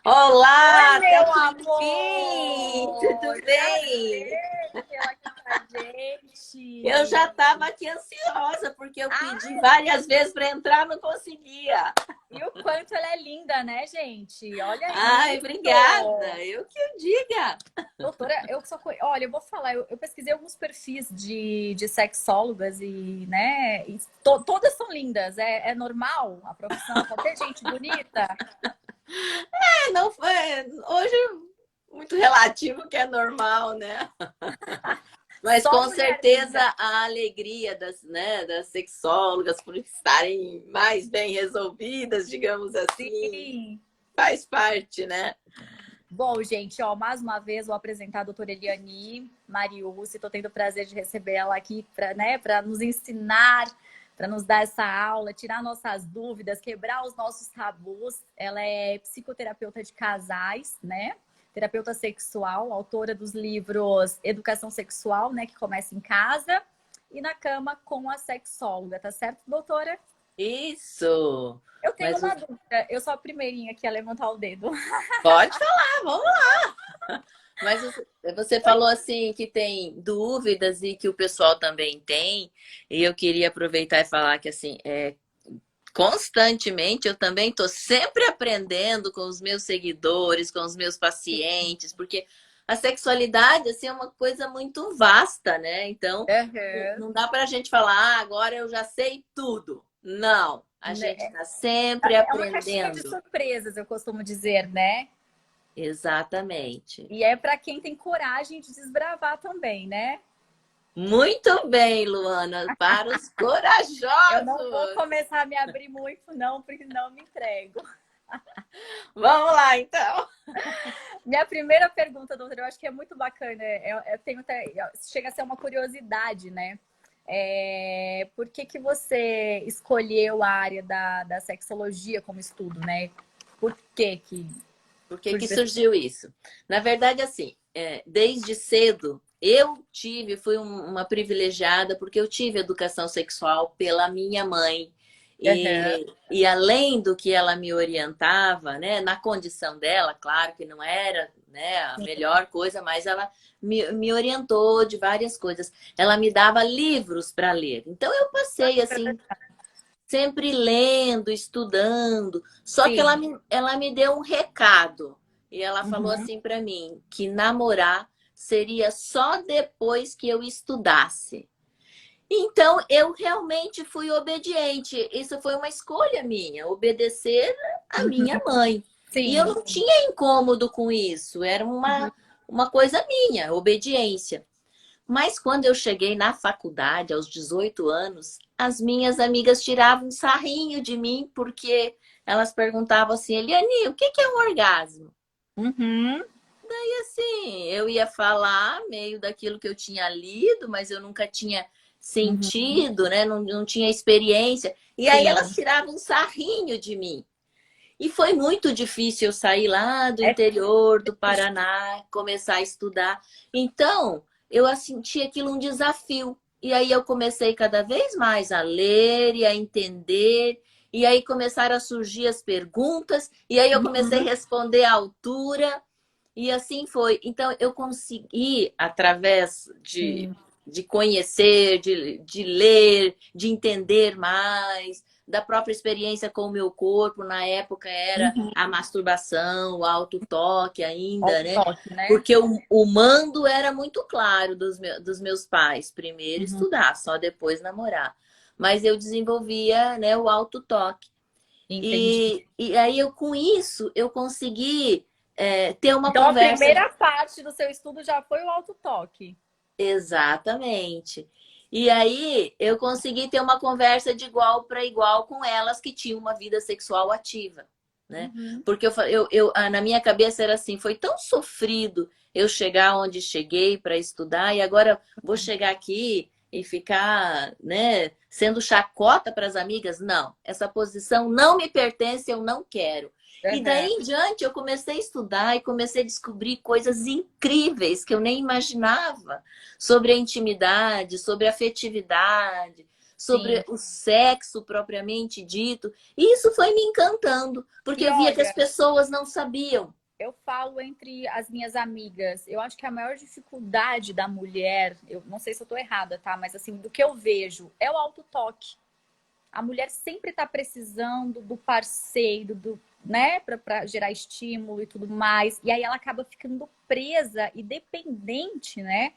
Olá, Oi, até meu que enfim, amor! tudo bem? Prazer tê-la aqui com a Eu já gente. estava aqui ansiosa, porque eu pedi Ah, várias vezes para entrar, não conseguia. e o quanto ela é linda, né, gente? Olha Ai, isso! obrigada, eu que o diga. Doutora, eu só... Olha, eu vou falar, eu pesquisei alguns perfis de sexólogas e, né, todas são lindas. É normal a profissão só ter gente bonita? Não foi, hoje muito relativo que é normal, né? Mas Só com mulher certeza linda. a alegria das sexólogas por estarem mais bem resolvidas, digamos assim, Sim. faz parte, né? Bom, gente, ó, mais uma vez vou apresentar a doutora Eliane Mariucci. Estou tendo o prazer de receber ela aqui para, né, para nos ensinar, para nos dar essa aula, tirar nossas dúvidas, quebrar os nossos tabus. Ela é psicoterapeuta de casais, né? Terapeuta sexual, autora dos livros Educação Sexual, né, que começa em casa, e Na Cama com a Sexóloga, tá certo, doutora? Isso! Eu tenho Mas uma dúvida, eu sou a primeirinha aqui a levantar o dedo. pode falar, vamos lá. Mas você falou assim que tem dúvidas e que o pessoal também tem, e eu queria aproveitar e falar que assim, constantemente eu também estou sempre aprendendo com os meus seguidores, com os meus pacientes, porque a sexualidade assim, é uma coisa muito vasta, né? Então, Uhum. não dá para a gente falar, ah, agora eu já sei tudo. Não, a gente está sempre É uma caixinha de aprendendo. surpresas, eu costumo dizer, né? Exatamente. E é para quem tem coragem de desbravar também, né? Muito bem, Luana, para os Eu não vou corajosos. começar a me abrir muito, não, porque não me entrego. Vamos lá, então. Minha primeira pergunta, doutora, eu acho que é muito bacana. Tenho até, chega a ser uma curiosidade, né? Por que que você escolheu a área da sexologia como estudo, né? Por que Por que que surgiu esse... surgiu isso? Na verdade, assim, desde cedo eu fui uma privilegiada porque eu tive educação sexual pela minha mãe. Uhum, E além do que ela me orientava, né, na condição dela, claro que não era, né, a melhor coisa, mas ela me orientou de várias coisas. Ela me dava livros para ler. Então eu passei assim sempre lendo, estudando. Só que sim. ela me deu um recado. E ela falou Uhum. assim para mim que namorar seria só depois que eu estudasse. Então eu realmente fui obediente. Isso foi uma escolha minha, obedecer a minha mãe. E eu Sim. não tinha incômodo com isso, era Uhum. uma coisa minha, obediência. Mas quando eu cheguei na faculdade, aos 18 anos, as minhas amigas tiravam um sarrinho de mim, porque elas perguntavam assim, Eliane, o que é um orgasmo? Uhum. E assim, eu ia falar meio daquilo que eu tinha lido, mas eu nunca tinha Uhum. sentido, né? Não tinha experiência. E aí elas Sim. tiravam um sarrinho de mim. E foi muito difícil eu sair lá do É interior do Paraná, começar a estudar. Então, eu senti aquilo um desafio. E aí eu comecei cada vez mais a ler e a entender. E aí começaram a surgir as perguntas. E aí eu comecei a Uhum. responder à altura. E assim foi. Então, eu consegui, através Sim. de conhecer, de ler, de entender mais, da própria experiência com o meu corpo, na época era Uhum. a masturbação, o autotoque ainda, né? Auto-toque, né? Porque o mando era muito claro dos meus pais. Primeiro Uhum. estudar, só depois namorar. Mas eu desenvolvia, né, o autotoque. Entendi. E aí eu com isso eu consegui ter uma Então, a conversa. primeira parte do seu estudo já foi o auto-toque. Exatamente. E aí eu consegui ter uma conversa de igual para igual com elas que tinham uma vida sexual ativa, né? Uhum. Porque na minha cabeça era assim, foi tão sofrido eu chegar onde cheguei para estudar e agora vou chegar aqui e ficar, né, sendo chacota para as amigas? Não, essa posição não me pertence, eu não quero. E daí Uhum. em diante eu comecei a estudar e comecei a descobrir coisas incríveis que eu nem imaginava sobre a intimidade, sobre a afetividade, Sim. sobre o sexo propriamente dito. E isso foi me encantando, porque E eu via que as olha, pessoas não sabiam. eu falo entre as minhas amigas, eu acho que a maior dificuldade da mulher, eu não sei se eu tô errada, tá? Mas assim, do que eu vejo, é o autotoque. A mulher sempre está precisando do parceiro, né, para gerar estímulo e tudo mais. E aí ela acaba ficando presa e dependente, né,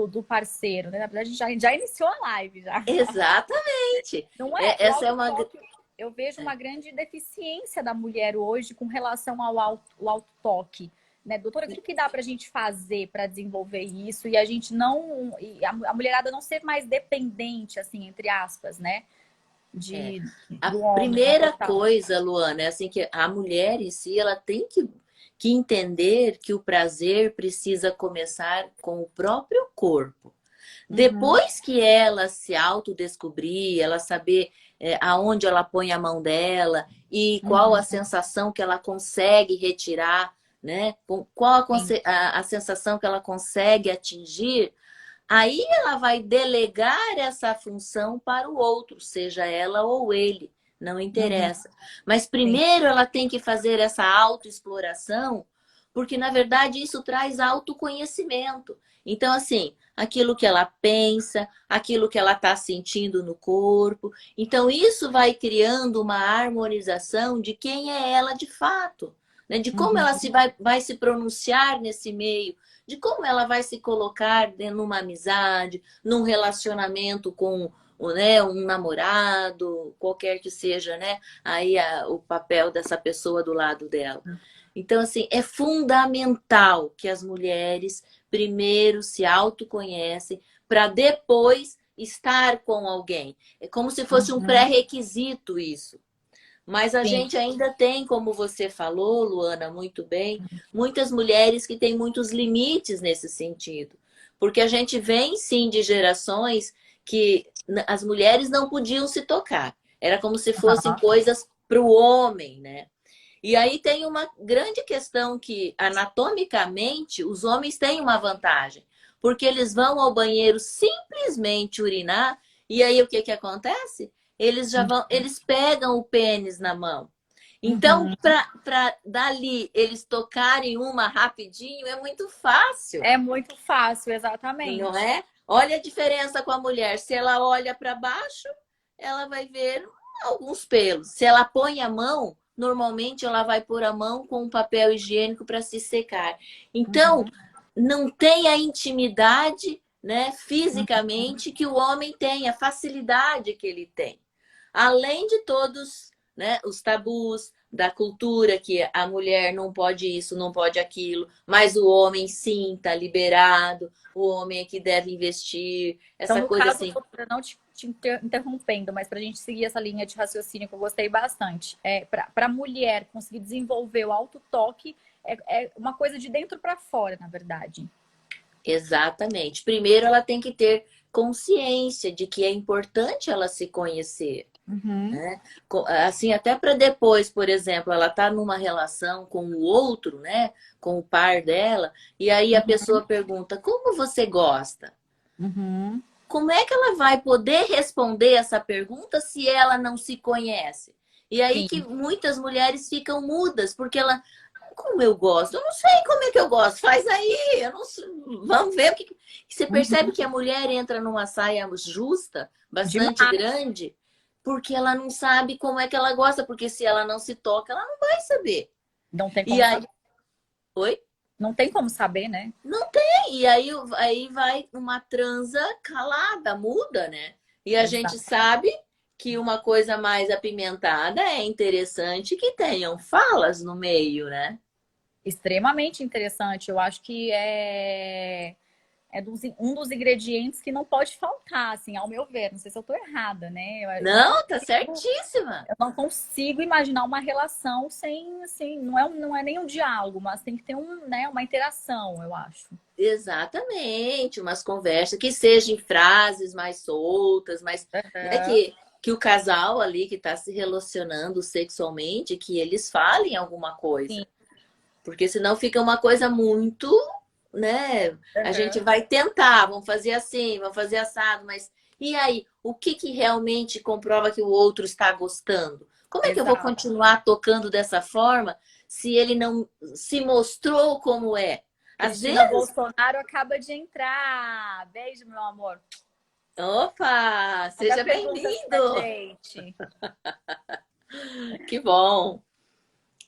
do parceiro. Né? Na verdade, a gente já iniciou a live já. Exatamente. Não é? O Essa é uma. autotoque, eu vejo uma grande deficiência da mulher hoje com relação ao autotoque. Né, doutora, o que, que dá para a gente fazer para desenvolver isso e a gente não. E a mulherada não ser mais dependente, assim, entre aspas, né? É. A Do homem no primeira total. coisa, Luana, é assim que a mulher em si, ela tem que entender que o prazer precisa começar com o próprio corpo. Uhum, Depois que ela se autodescobrir, ela saber aonde ela põe a mão dela e qual a uhum, sensação que ela consegue retirar, né? Qual sim, a sensação que ela consegue atingir, aí ela vai delegar essa função para o outro, seja ela ou ele, não uhum, interessa. Mas sim, primeiro ela tem que fazer essa autoexploração, porque na verdade isso traz autoconhecimento. Então, assim, aquilo que ela pensa, aquilo que ela está sentindo no corpo. Então, isso vai criando uma harmonização de quem é ela de fato, né? De como uhum, ela vai se pronunciar nesse meio, de como ela vai se colocar numa amizade, num relacionamento com, né, um namorado, qualquer que seja, né, aí o papel dessa pessoa do lado dela. Então, assim, é fundamental que as mulheres primeiro se autoconhecem para depois estar com alguém. É como se fosse um uhum, pré-requisito isso. Mas a sim, gente ainda tem, como você falou, Luana, muito bem, muitas mulheres que têm muitos limites nesse sentido. Porque a gente vem, sim, de gerações que as mulheres não podiam se tocar. Era como se fossem aham, coisas para o homem, né? E aí tem uma grande questão que, anatomicamente, os homens têm uma vantagem. Porque eles vão ao banheiro simplesmente urinar, e aí o que que acontece? Eles já vão, eles pegam o pênis na mão. Então, uhum. para dali eles tocarem uma rapidinho, é muito fácil, É muito fácil, não exatamente. é? Olha a diferença com a mulher. Se ela olha para baixo, ela vai ver alguns pelos. Se ela põe a mão, normalmente ela vai pôr a mão com um papel higiênico para se secar. Então, Uhum, não tem a intimidade, né, uhum. fisicamente que o homem tem, a facilidade que ele tem. Além de todos, né, os tabus da cultura, que a mulher não pode isso, não pode aquilo, mas o homem sim, está liberado, o homem é que deve investir, Então, essa no coisa caso, assim. doutora, não te interrompendo, mas para a gente seguir essa linha de raciocínio que eu gostei bastante, para a mulher conseguir desenvolver o autotoque, é uma coisa de dentro para fora, na verdade. Exatamente. Primeiro, ela tem que ter consciência de que é importante ela se conhecer. Uhum, Né? Assim, até para depois, por exemplo, ela tá numa relação com o outro, né? Com o par dela, e aí a uhum, pessoa pergunta: como você gosta? uhum. Como é que ela vai poder responder essa pergunta se ela não se conhece? E aí que Sim. muitas mulheres ficam mudas, porque ela, como eu gosto? Eu não sei como é que eu gosto. Faz aí, eu não sei. Vamos ver o que. Você percebe Uhum. que a mulher entra numa saia justa, bastante Demais. grande, porque ela não sabe como é que ela gosta, porque se ela não se toca, ela não vai saber. Não tem E como aí, saber. oi? Não tem como saber, né? Não tem. E aí vai uma transa calada, muda, né? E a gente Exato. sabe que uma coisa mais apimentada é interessante que tenham falas no meio, né? Extremamente interessante. Eu acho que um dos ingredientes que não pode faltar, assim, ao meu ver. Não sei se eu estou errada, né? Não, tá certíssima. Eu não consigo imaginar uma relação sem, assim, não é nem um diálogo, mas tem que ter né, uma interação, eu acho. Exatamente, umas conversas que sejam frases mais soltas, mas né, Aham. que o casal ali que está se relacionando sexualmente, que eles falem alguma Sim. coisa. Porque senão fica uma coisa muito, né? A gente Aham. vai tentar, vamos fazer assim, vamos fazer assado, mas e aí? o que que realmente comprova que o outro está gostando? Como é que eu vou Exato. continuar tocando dessa forma se ele não se mostrou como é? Às Cristina vezes, Bolsonaro acaba de entrar. Beijo, meu amor. opa, Manda seja perguntas pra bem-vindo. gente. Que bom.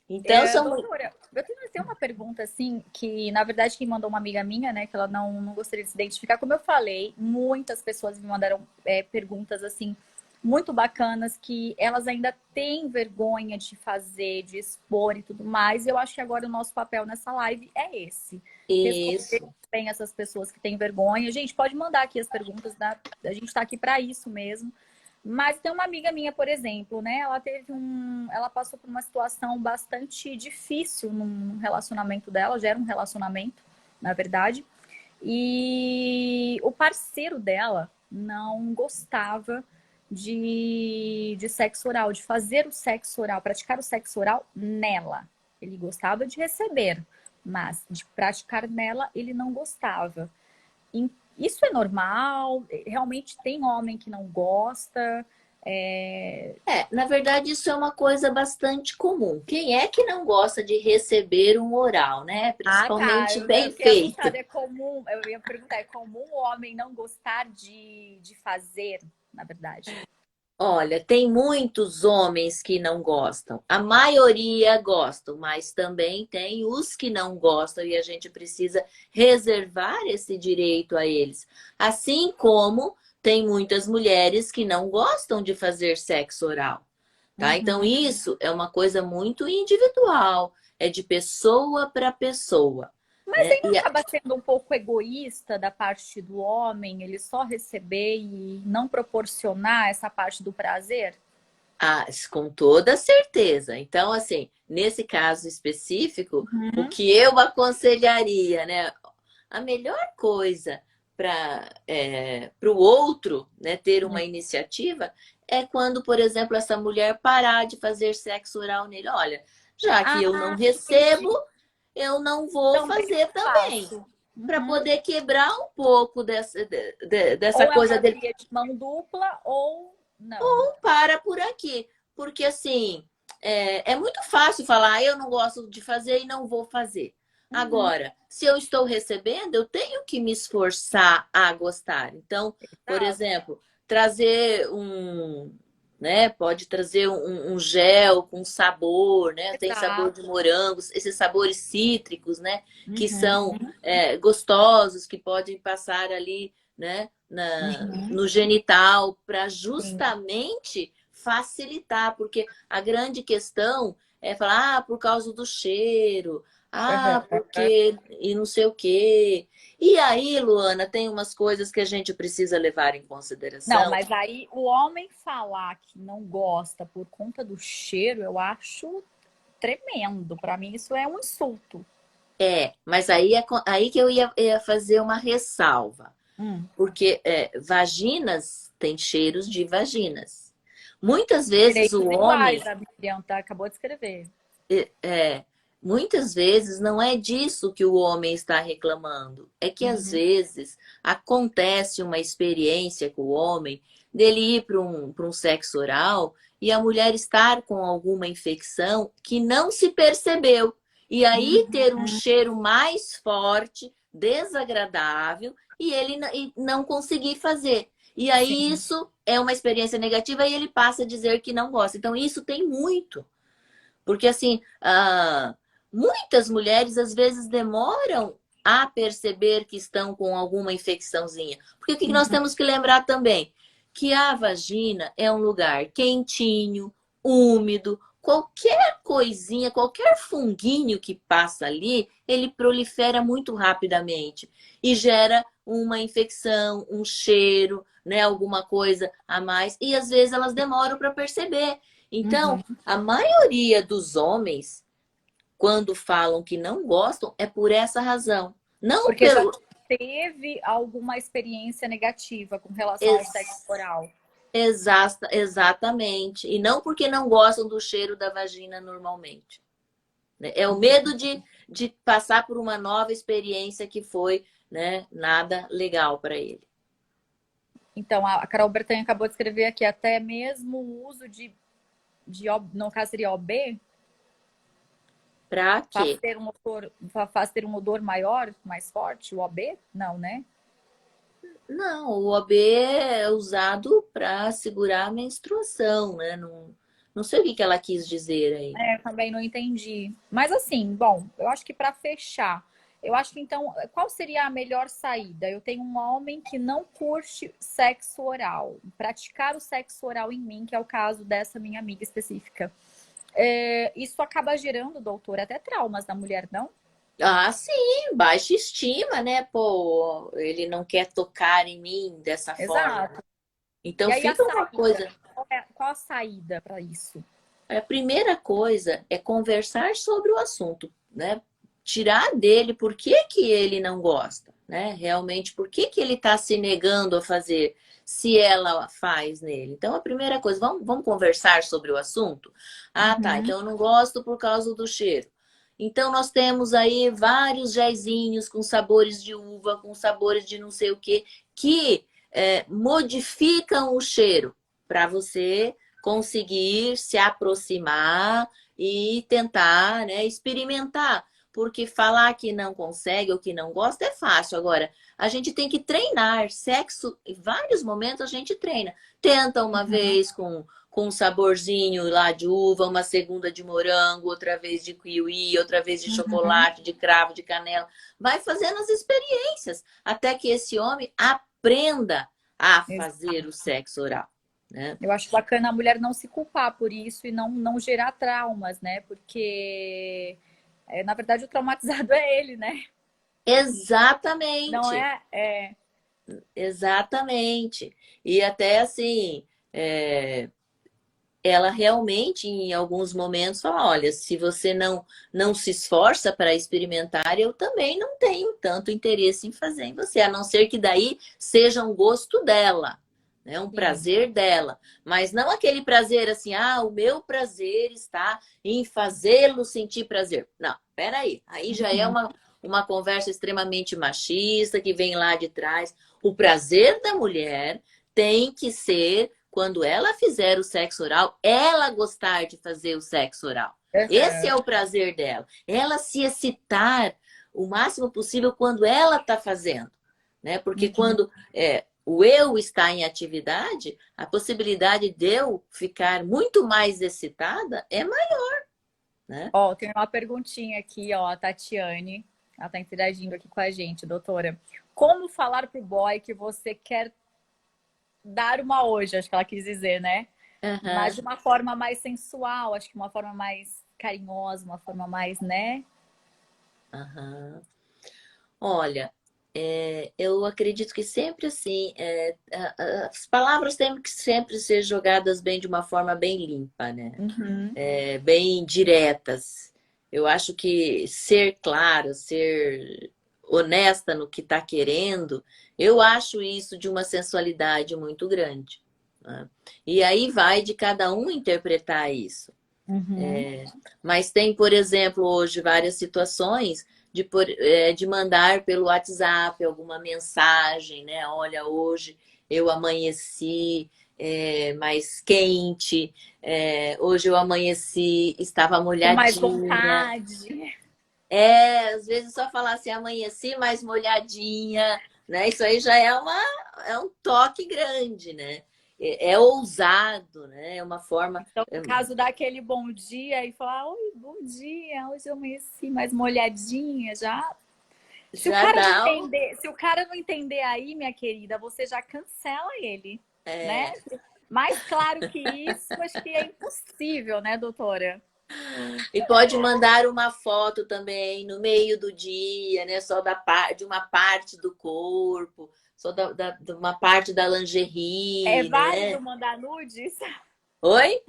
Então, É, são doutora, eu tenho uma pergunta assim, que na verdade quem mandou uma amiga minha, né, que ela não gostaria de se identificar. Como eu falei, muitas pessoas me mandaram perguntas assim, muito bacanas, que elas ainda têm vergonha de fazer, de expor e tudo mais. E eu acho que agora o nosso papel nessa live é esse. Responder isso. bem essas pessoas que têm vergonha. Gente, pode mandar aqui as perguntas, né? A gente está aqui para isso mesmo. Mas tem uma amiga minha, por exemplo, né? Ela passou por uma situação bastante difícil num relacionamento dela, já era um relacionamento, na verdade. E o parceiro dela não gostava de sexo oral, de fazer o sexo oral, praticar o sexo oral nela. Ele gostava de receber, mas de praticar nela ele não gostava. Isso é normal? Realmente tem homem que não gosta? É... Na verdade, isso é uma coisa bastante comum. Quem é que não gosta de receber um oral, né? Ah, tá. Principalmente Eu bem ia perguntar, feito. é comum? Eu ia perguntar, é comum o homem não gostar de fazer, na verdade? Olha, tem muitos homens que não gostam. A maioria gostam, mas também tem os que não gostam e a gente precisa reservar esse direito a eles. Assim como tem muitas mulheres que não gostam de fazer sexo oral, tá? Então Uhum. isso é uma coisa muito individual, é de pessoa para pessoa, Mas né? aí não acaba sendo um pouco egoísta da parte do homem, ele só receber e não proporcionar essa parte do prazer? Ah, com toda certeza. Então, assim, nesse caso específico, o Uhum. que eu aconselharia, né? A melhor coisa para o outro, né, ter uma iniciativa é quando, por exemplo, essa mulher parar de fazer sexo oral nele. Olha, já que eu não Ah, entendi. recebo, eu não vou Também fazer não também. faço. Para Uhum. poder quebrar um pouco dessa Ou é coisa uma dele. via de mão dupla ou não. Para por aqui. Porque, assim, é muito fácil falar, "Ah, eu não gosto de fazer e não vou fazer." Uhum. Agora, se eu estou recebendo, eu tenho que me esforçar a gostar. Então, por Exato. exemplo, trazer né? Pode trazer um gel com sabor, né? Tem sabor de Exato. morangos, esses sabores cítricos, né? Que Uhum. são gostosos, que podem passar ali, né? Uhum. No genital, para Sim. justamente facilitar, porque a grande questão é falar, por causa do cheiro, Uhum. porque e não sei o quê. E aí, Luana, tem umas coisas que a gente precisa levar em Não, consideração. mas aí o homem falar que não gosta por conta do cheiro, eu acho tremendo. Para mim, isso é um insulto. Mas aí aí que eu ia fazer uma ressalva, Hum. porque vaginas têm cheiros de vaginas. Muitas vezes o Direitos iguais, homem a Miriam acabou de escrever. É, é, muitas vezes não é disso que o homem está reclamando. É que às Uhum. vezes acontece uma experiência com o homem dele ir para um sexo oral e a mulher estar com alguma infecção que não se percebeu. E aí ter um Uhum. cheiro mais forte, desagradável, e ele e não conseguir fazer. E aí Sim. isso é uma experiência negativa e ele passa a dizer que não gosta. Então isso tem muito. Porque, assim, muitas mulheres às vezes demoram a perceber que estão com alguma infecçãozinha. Porque o que nós Uhum. temos que lembrar também? Que a vagina é um lugar quentinho, úmido, qualquer coisinha, qualquer funguinho que passa ali, ele prolifera muito rapidamente e gera uma infecção, um cheiro, né, alguma coisa a mais. E às vezes elas demoram para perceber. Então, Uhum. a maioria dos homens, quando falam que não gostam, é por essa razão. Não Porque já pelo. teve alguma experiência negativa com relação ao sexo Ex- oral. exatamente. E não porque não gostam do cheiro da vagina normalmente, né? É o medo de passar por uma nova experiência que foi, né, nada legal para ele. Então, a Carol Bertanha acabou de escrever aqui, até mesmo o uso no caso seria OB, Pra quê? faz ter um odor maior, mais forte, o OB? Não, né? Não, o OB é usado para segurar a menstruação, né? Não, não sei o que que ela quis dizer aí. É, também não entendi. Mas assim, bom, eu acho que para fechar, eu acho que então, qual seria a melhor saída? Eu tenho um homem que não curte sexo oral, praticar o sexo oral em mim, que é o caso dessa minha amiga específica. Isso acaba gerando, doutor, até traumas na mulher, não? Ah, sim, baixa estima, né? Pô, ele não quer tocar em mim dessa forma. Exato. E Então aí a fica uma saída? coisa. Qual a saída para isso? A primeira coisa é conversar sobre o assunto, né? Tirar dele por que que ele não gosta, né? Realmente, por que que ele está se negando a fazer se ela faz nele? Então, a primeira coisa, vamos conversar sobre o assunto? Ah, tá. Uhum, Então, eu não gosto por causa do cheiro. Então, nós temos aí vários géisinhos com sabores de uva, com sabores de não sei o quê, que modificam o cheiro para você conseguir se aproximar e tentar, né, experimentar. Porque falar que não consegue ou que não gosta é fácil. Agora, a gente tem que treinar. Sexo, em vários momentos a gente treina. Tenta uma uhum, vez com um saborzinho lá de uva, uma segunda de morango, outra vez de kiwi, outra vez de uhum. chocolate, de cravo, de canela. Vai fazendo as experiências até que esse homem aprenda a fazer o sexo oral, né? Eu acho bacana a mulher não se culpar por isso e não gerar traumas, né? Porque, na verdade, o traumatizado é ele, né? Não Exatamente, é. exatamente. E até assim, ela realmente, em alguns momentos, fala: olha, se você não se esforça para experimentar, eu também não tenho tanto interesse em fazer em você, a não ser que daí seja um gosto dela, né? Um Sim. prazer dela. Mas não aquele prazer assim, ah, o meu prazer está em fazê-lo sentir prazer. Não, peraí. Aí já é Uhum. uma conversa extremamente machista que vem lá de trás. O prazer da mulher tem que ser quando ela fizer o sexo oral, ela gostar de fazer o sexo oral. Esse Uhum. é o prazer dela. Ela se excitar o máximo possível quando ela está fazendo, né? Porque Uhum. quando o eu está em atividade, a possibilidade de eu ficar muito mais excitada é maior, né? Ó, tem uma perguntinha aqui, ó, a Tatiane. Ela tá interagindo aqui com a gente, doutora. Como falar pro boy que você quer dar uma hoje? Acho que ela quis dizer, né? Mas Uhum, de uma forma mais sensual, acho que uma forma mais carinhosa, uma forma mais, né? uhum. Olha, eu acredito que sempre assim, as palavras têm que sempre ser jogadas bem de uma forma bem limpa, né? Uhum. Bem diretas. Eu acho que ser clara, ser honesta no que está querendo, eu acho isso de uma sensualidade muito grande, né? E aí vai de cada um interpretar isso. Uhum. Mas tem, por exemplo, hoje várias situações de mandar pelo WhatsApp alguma mensagem, né? Olha, hoje eu amanheci mais quente, hoje eu amanheci, estava Com mais molhadinha. vontade. Às vezes só falar assim, amanheci mais molhadinha, né? Isso aí já é um toque grande, né? É ousado, né? É uma forma. Então, no caso, dar aquele bom dia e falar, oi, bom dia, hoje eu amanheci mais molhadinha já. Se o Já cara não dá um. entender, se o cara não entender aí, minha querida, você já cancela ele, né? É, Mais claro que isso, acho que é impossível, né, doutora? e pode mandar uma foto também no meio do dia, né? Só de uma parte do corpo, só de uma parte da É lingerie, válido né? mandar nudes? Oi?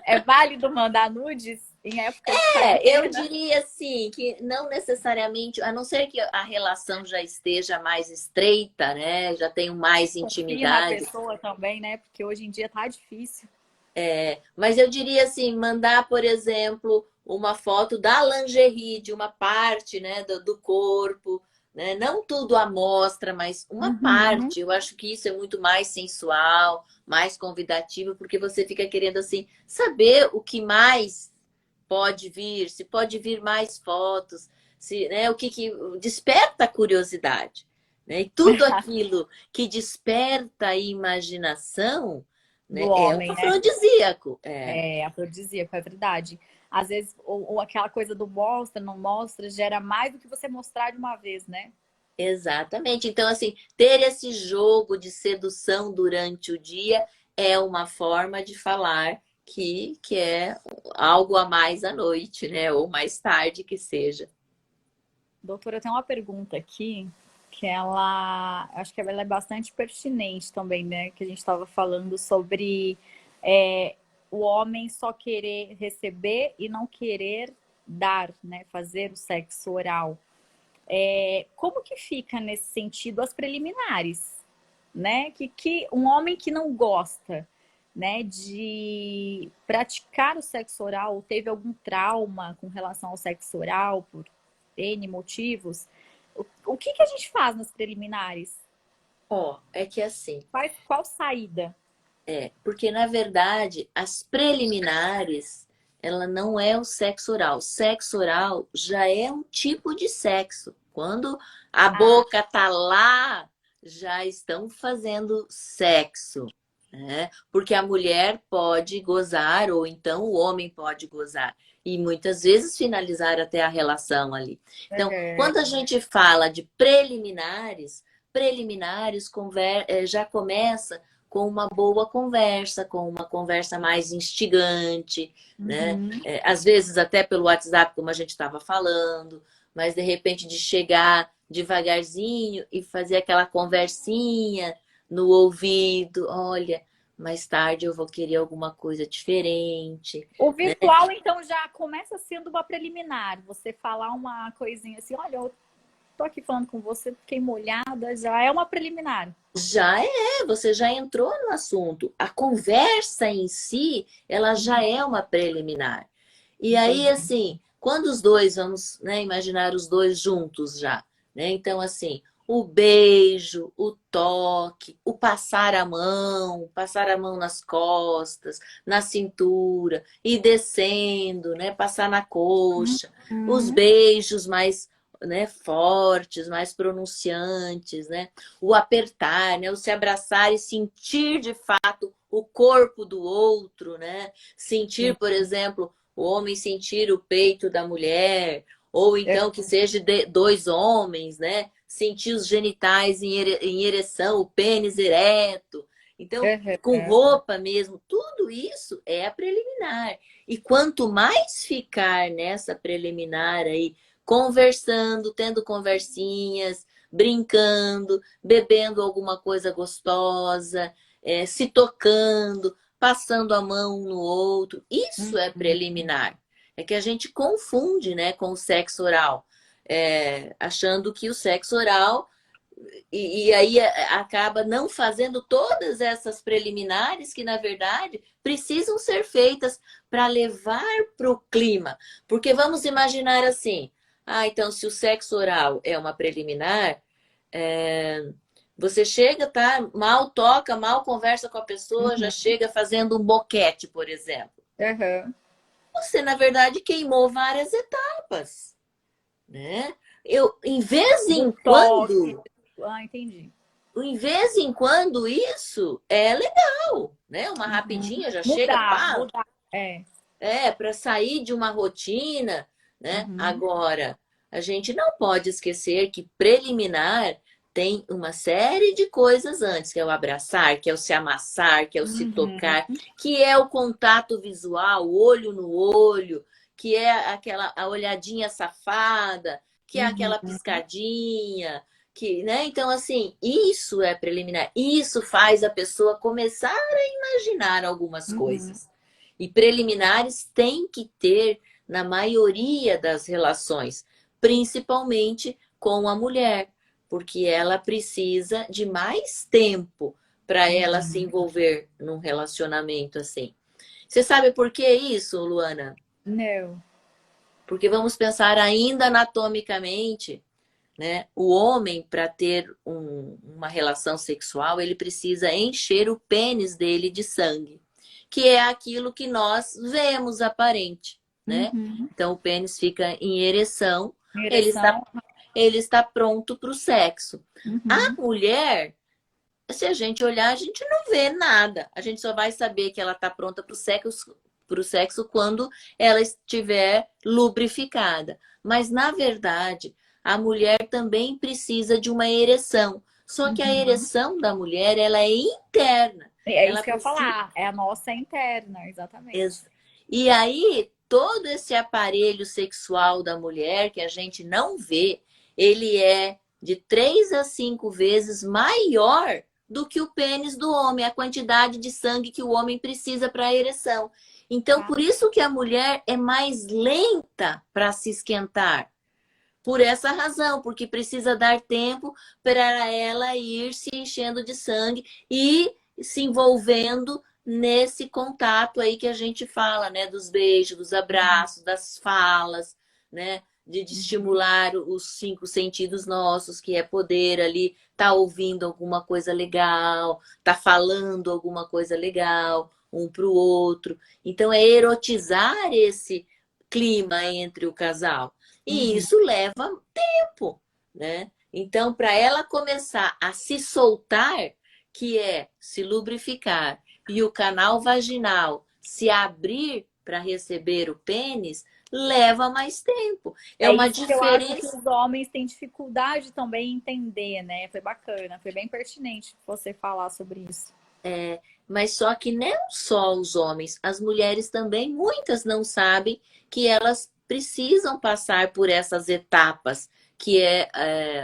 É válido mandar nudes em época de Eu quarentena? diria assim que não necessariamente, a não ser que a relação já esteja mais estreita, né? Já tenham mais Confie na intimidade. pessoa também, né? Porque hoje em dia tá difícil. Mas eu diria assim, mandar, por exemplo, uma foto da lingerie, de uma parte, né, do corpo, né? Não tudo à mostra, mas uma Uhum. parte. Eu acho que isso é muito mais sensual, mais convidativo, porque você fica querendo assim saber o que mais pode vir, se pode vir mais fotos, se, né, o que desperta a curiosidade, né? E tudo aquilo que desperta a imaginação, Do né, é um homem, né? afrodisíaco. É, É afrodisíaco, é verdade. Às vezes, ou aquela coisa do mostra, não mostra, gera mais do que você mostrar de uma vez, né? exatamente. Então, assim, ter esse jogo de sedução durante o dia é uma forma de falar que é algo a mais à noite, né? Ou mais tarde que seja. Doutora, eu tenho uma pergunta aqui que ela, acho que ela é bastante pertinente também, né? Que a gente estava falando sobre é, o homem só querer receber e não querer dar, né? Fazer o sexo oral. Como que fica nesse sentido as preliminares, né? Que um homem que não gosta, né, de praticar o sexo oral, teve algum trauma com relação ao sexo oral por N motivos, o que a gente faz nas preliminares? Ó, é que assim, Qual saída? porque na verdade as preliminares, ela não é o sexo oral. O sexo oral já é um tipo de sexo. Quando a Ah, boca tá lá, já estão fazendo sexo, né? Porque a mulher pode gozar ou então o homem pode gozar e muitas vezes finalizar até a relação ali. Então, é, quando a gente fala de preliminares, já começa com uma boa conversa, com uma conversa mais instigante, né? uhum, Às vezes até pelo WhatsApp, como a gente estava falando, mas de repente de chegar devagarzinho e fazer aquela conversinha no ouvido, olha, mais tarde eu vou querer alguma coisa diferente, o né? virtual, então, já começa sendo uma preliminar. Você falar uma coisinha assim, olha, eu tô aqui falando com você, fiquei molhada, já é uma preliminar. Já você já entrou no assunto. A conversa em si, ela já é uma preliminar. E aí, Entendi. assim, quando os dois, vamos, né, imaginar os dois juntos já, né? Então, assim, o beijo, o toque, o passar a mão nas costas, na cintura, e descendo, né? Passar na coxa, os Uhum. beijos mais, né, fortes, mais pronunciantes, né? O apertar, né? O se abraçar e sentir de fato o corpo do outro, né? Sentir, por exemplo, o homem sentir o peito da mulher, ou então que seja de dois homens, né? Sentir os genitais em ereção, o pênis ereto. Então, com Uhum. roupa mesmo, tudo isso é a preliminar. E quanto mais ficar nessa preliminar aí, conversando, tendo conversinhas, brincando, bebendo alguma coisa gostosa, se tocando, passando a mão um no outro. Isso é Uhum. preliminar. É que a gente confunde, né, com o sexo oral, achando que o sexo oral e aí acaba não fazendo todas essas preliminares que, na verdade, precisam ser feitas para levar para o clima. Porque vamos imaginar assim: ah, então, se o sexo oral é uma preliminar, é, você chega, tá? Mal toca, mal conversa com a pessoa, já Uhum. chega fazendo um boquete, por exemplo. Uhum. Você, na verdade, queimou várias etapas, né? Eu, em vez Do em toque. quando, Ah, entendi. isso é legal, né? Uma Uhum. rapidinha já chega, Mudar, pá, mudar. É. para sair de uma rotina, né? Uhum. Agora, a gente não pode esquecer que preliminar tem uma série de coisas antes, que é o abraçar, que é o se amassar, que é o se Uhum. tocar, que é o contato visual, olho no olho, que é aquela a olhadinha safada, que é aquela Uhum. piscadinha, que, né? Então, assim, isso é preliminar. Isso faz a pessoa começar a imaginar algumas Uhum. coisas. E preliminares tem que ter na maioria das relações, principalmente com a mulher, porque ela precisa de mais tempo para ela se Uhum. envolver num relacionamento assim. Você sabe por que isso, Luana? Não. Porque vamos pensar ainda anatomicamente. né? O homem, para ter uma relação sexual, ele precisa encher o pênis dele de sangue, que é aquilo que nós vemos aparente, né? Uhum. Então, o pênis fica em ereção, ele está, Ereção. ele está pronto para o sexo. A Uhum. mulher, se a gente olhar, a gente não vê nada. A gente só vai saber que ela está pronta para o sexo quando ela estiver lubrificada. Mas, na verdade, a mulher também precisa de uma ereção. Só que a Uhum. ereção da mulher, ela é interna. É Ela isso que eu ia precisa... falar. É a nossa interna, exatamente. E aí, todo esse aparelho sexual da mulher que a gente não vê, ele é de 3 a 5 vezes maior do que o pênis do homem, a quantidade de sangue que o homem precisa para a ereção. Então, Tá? por isso que a mulher é mais lenta para se esquentar. Por essa razão, porque precisa dar tempo para ela ir se enchendo de sangue e se envolvendo nesse contato aí que a gente fala, né? Dos beijos, dos abraços, das falas, né? De Uhum. estimular os 5 sentidos nossos, que é poder ali tá ouvindo alguma coisa legal, tá falando alguma coisa legal um para o outro. Então é erotizar esse clima entre o casal. E Uhum. isso leva tempo, né? Então, para ela começar a se soltar, que é se lubrificar, e o canal vaginal se abrir para receber o pênis, leva mais tempo. É É uma isso que eu acho que diferença. os homens têm dificuldade também em entender, né? Foi bacana, foi bem pertinente você falar sobre isso. Mas só que não só os homens, as mulheres também, muitas não sabem que elas precisam passar por essas etapas, que é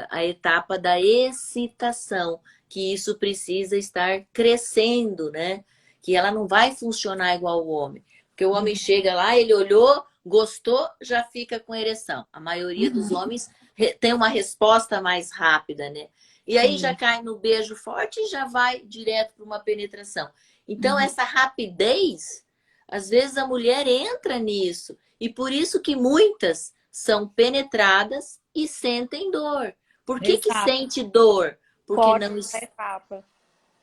a etapa da excitação, que isso precisa estar crescendo, né? Que ela não vai funcionar igual o homem. Porque o homem chega lá, ele olhou, gostou, já fica com ereção. A maioria dos Uhum. homens tem uma resposta mais rápida, né? E aí já Sim. cai no beijo forte e já vai direto para uma penetração. Então, Uhum. essa rapidez, às vezes a mulher entra nisso. E por isso que muitas são penetradas e sentem dor. Por que que Exato. sente dor? Porque Corta não... essa etapa.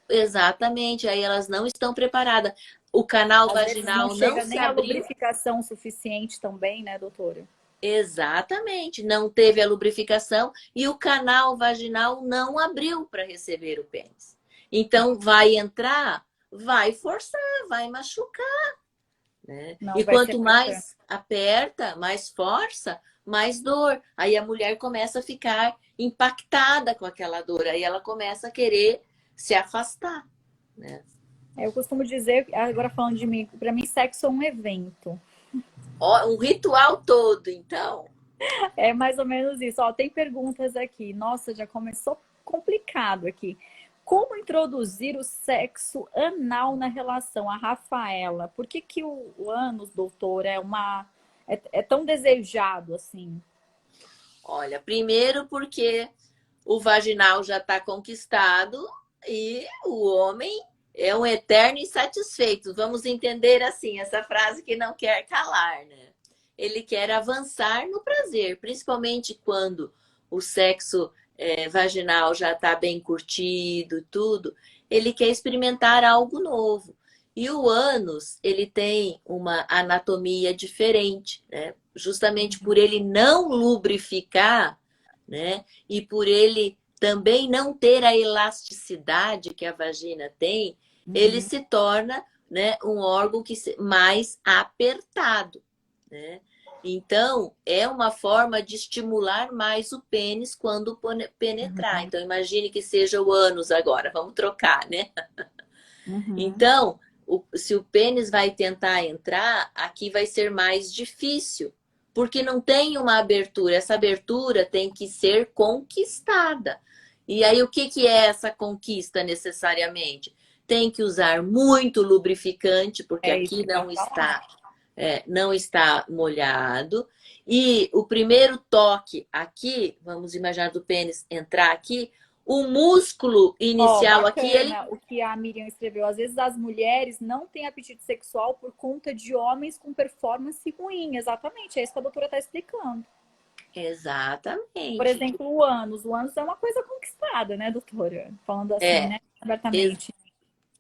Exatamente, aí elas não estão preparadas. O canal Às vezes não vaginal não chega se nem a abriu. lubrificação suficiente também, né, doutora? Exatamente, não teve a lubrificação e o canal vaginal não abriu para receber o pênis. Então, vai entrar, vai forçar, vai machucar, né? Não E vai ser quanto bacana. mais aperta, mais força, mais dor. Aí a mulher começa a ficar impactada com aquela dor, aí ela começa a querer se afastar, né? Eu costumo dizer, agora falando de mim, para mim sexo é um evento. Ó, um ritual todo, então. É mais ou menos isso. Ó, tem perguntas aqui. Nossa, já começou complicado aqui. Como introduzir o sexo anal na relação? A Rafaela. Por que que o ânus, doutor, é tão desejado assim? Olha, primeiro porque o vaginal já está conquistado e o homem é um eterno insatisfeito. Vamos entender assim, essa frase que não quer calar, né? Ele quer avançar no prazer, principalmente quando o sexo vaginal já está bem curtido, tudo. Ele quer experimentar algo novo. E o ânus, ele tem uma anatomia diferente, né? Justamente por ele não lubrificar, né? E por ele também não ter a elasticidade que a vagina tem, ele Uhum, se torna, né, um órgão mais apertado, né? Então, é uma forma de estimular mais o pênis quando penetrar. uhum, Então, imagine que seja o ânus agora, vamos trocar, né? uhum. Então, se o pênis vai tentar entrar, aqui vai ser mais difícil, porque não tem uma abertura. Essa abertura tem que ser conquistada. E aí, o que que é essa conquista necessariamente? Tem que usar muito lubrificante, porque É isso aqui que eu ia falar. não está molhado. E o primeiro toque aqui, vamos imaginar do pênis entrar aqui, o músculo Ó, inicial aqui, ele... bacana o que a Miriam escreveu. Às vezes as mulheres não têm apetite sexual por conta de homens com performance ruim. Exatamente, é isso que a doutora está explicando. Por Exatamente. exemplo, o ânus é uma coisa conquistada, né, doutora? Falando assim, É, né, abertamente.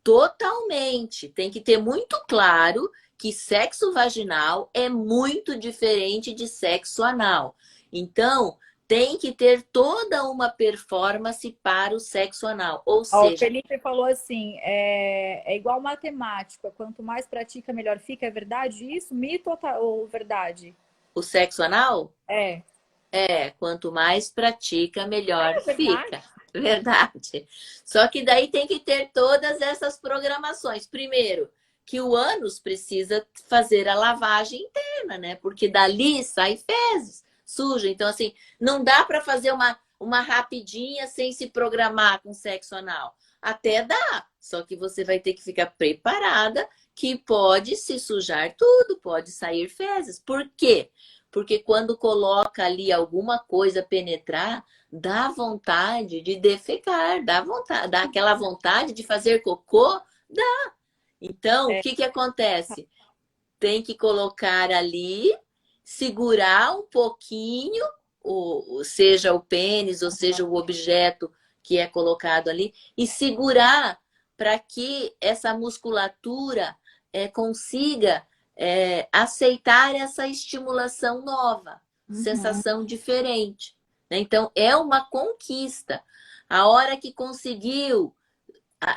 totalmente. Tem que ter muito claro que sexo vaginal é muito diferente de sexo anal. Então, tem que ter toda uma performance para o sexo anal. Ou Ó, o seja, Felipe falou assim, é igual matemática, quanto mais pratica, melhor fica. É verdade isso? Mito ou verdade? o sexo anal É. quanto mais pratica, melhor É verdade? fica. Verdade. Só que daí tem que ter todas essas programações. Primeiro, que o ânus precisa fazer a lavagem interna, né? Porque dali sai fezes, suja. Então, assim, não dá para fazer uma rapidinha sem se programar com sexo anal. Até dá, só que você vai ter que ficar preparada que pode se sujar tudo, pode sair fezes. Por quê? Porque quando coloca ali alguma coisa penetrar, dá vontade de defecar, dá vontade, dá aquela vontade de fazer cocô, dá. Então, o É. que que acontece? Tem que colocar ali, segurar um pouquinho, seja o pênis ou seja o objeto que é colocado ali, e segurar para que essa musculatura consiga aceitar essa estimulação nova, Uhum. sensação diferente. Né? Então, é uma conquista. A hora que conseguiu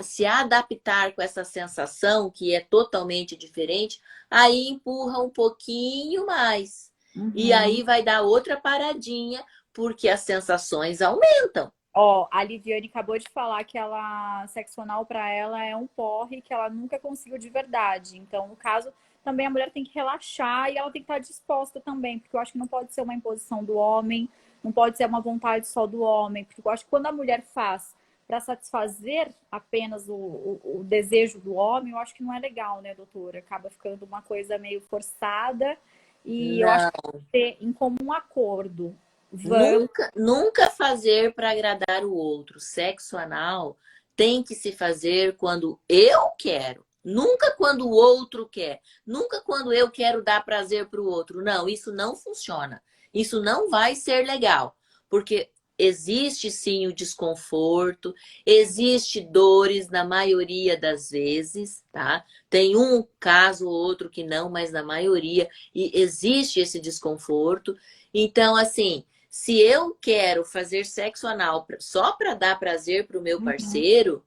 se adaptar com essa sensação, que é totalmente diferente, aí empurra um pouquinho mais. E Uhum. aí vai dar outra paradinha, porque as sensações aumentam. Ó, a Liviane acabou de falar que ela, sexo anal para ela é um porre que ela nunca conseguiu de verdade. Então, no caso, também a mulher tem que relaxar e ela tem que estar disposta também, porque eu acho que não pode ser uma imposição do homem, não pode ser uma vontade só do homem, porque eu acho que quando a mulher faz para satisfazer apenas o desejo do homem, eu acho que não é legal, né, doutora? Acaba ficando uma coisa meio forçada e eu acho que Não, tem que ter em comum acordo. Vamos. nunca, nunca fazer para agradar o outro. Sexo anal tem que se fazer quando eu quero. Nunca quando o outro quer. Nunca quando eu quero dar prazer para o outro. Não, isso não funciona. Isso não vai ser legal. Porque existe sim o desconforto, existe dores na maioria das vezes, tá? Tem um caso ou outro que não, mas na maioria e existe esse desconforto. Então, assim, se eu quero fazer sexo anal só para dar prazer para o meu Uhum, parceiro,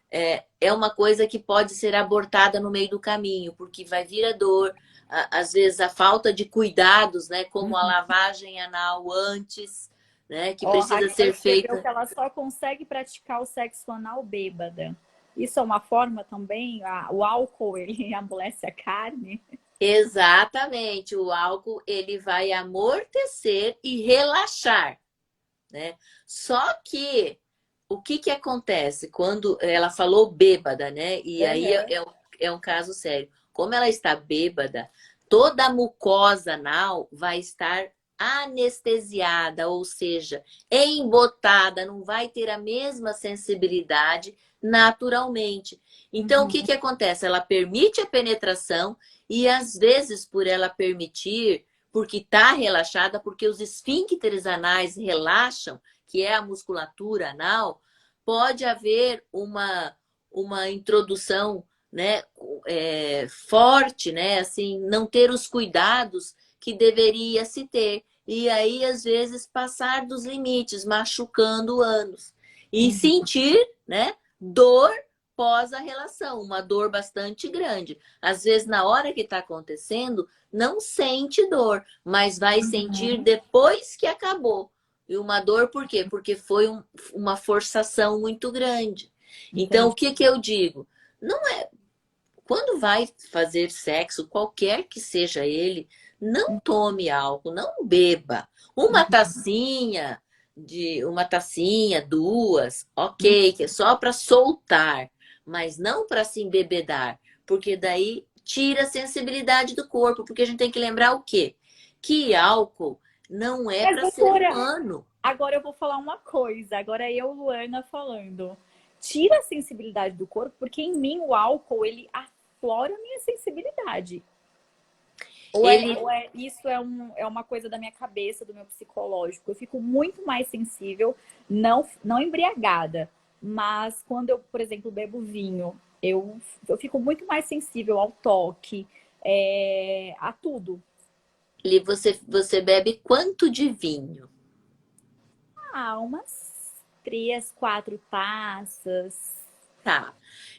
é uma coisa que pode ser abortada no meio do caminho, porque vai vir a dor, às vezes a falta de cuidados, né? Como a uhum. lavagem anal antes, né? Que Ó, a precisa Raquel ser escreveu feita. que ela só consegue praticar o sexo anal bêbada. Isso é uma forma também? O álcool, ele amolece a carne? Exatamente, o álcool ele vai amortecer e relaxar, né? Só que o que que acontece quando ela falou bêbada, né? E aí Uhum. é um caso sério. Como ela está bêbada, toda a mucosa anal vai estar anestesiada, ou seja, embotada, não vai ter a mesma sensibilidade naturalmente. Então, o que Uhum. que acontece? Ela permite a penetração e às vezes por ela permitir, porque está relaxada, porque os esfíncteres anais relaxam, que é a musculatura anal, pode haver uma introdução, né, forte, né, assim, não ter os cuidados que deveria se ter. E aí, às vezes, passar dos limites, machucando o ânus. E Uhum. sentir, né, dor pós a relação, uma dor bastante grande. Às vezes, na hora que está acontecendo, não sente dor, mas vai sentir Uhum. depois que acabou. E uma dor por quê? Porque foi uma forçação muito grande. Então, o Entendi. que que eu digo? Não é. Quando vai fazer sexo, qualquer que seja ele, não tome álcool, não beba. Uma tacinha, duas, Uhum. ok, que é só para soltar, mas não para se embebedar, porque daí tira a sensibilidade do corpo, porque a gente tem que lembrar o quê? Que álcool não é Mas, para ser doutora, humano. agora eu vou falar uma coisa. Agora eu, Luana, falando. Tira a sensibilidade do corpo, porque em mim o álcool, ele aflora a minha sensibilidade. Ele Isso é uma coisa da minha cabeça, do meu psicológico. Eu fico muito mais sensível, não embriagada, mas quando eu, por exemplo, bebo vinho, eu fico muito mais sensível ao toque, a tudo. você bebe quanto de vinho? Ah, umas 3, 4 taças. Tá.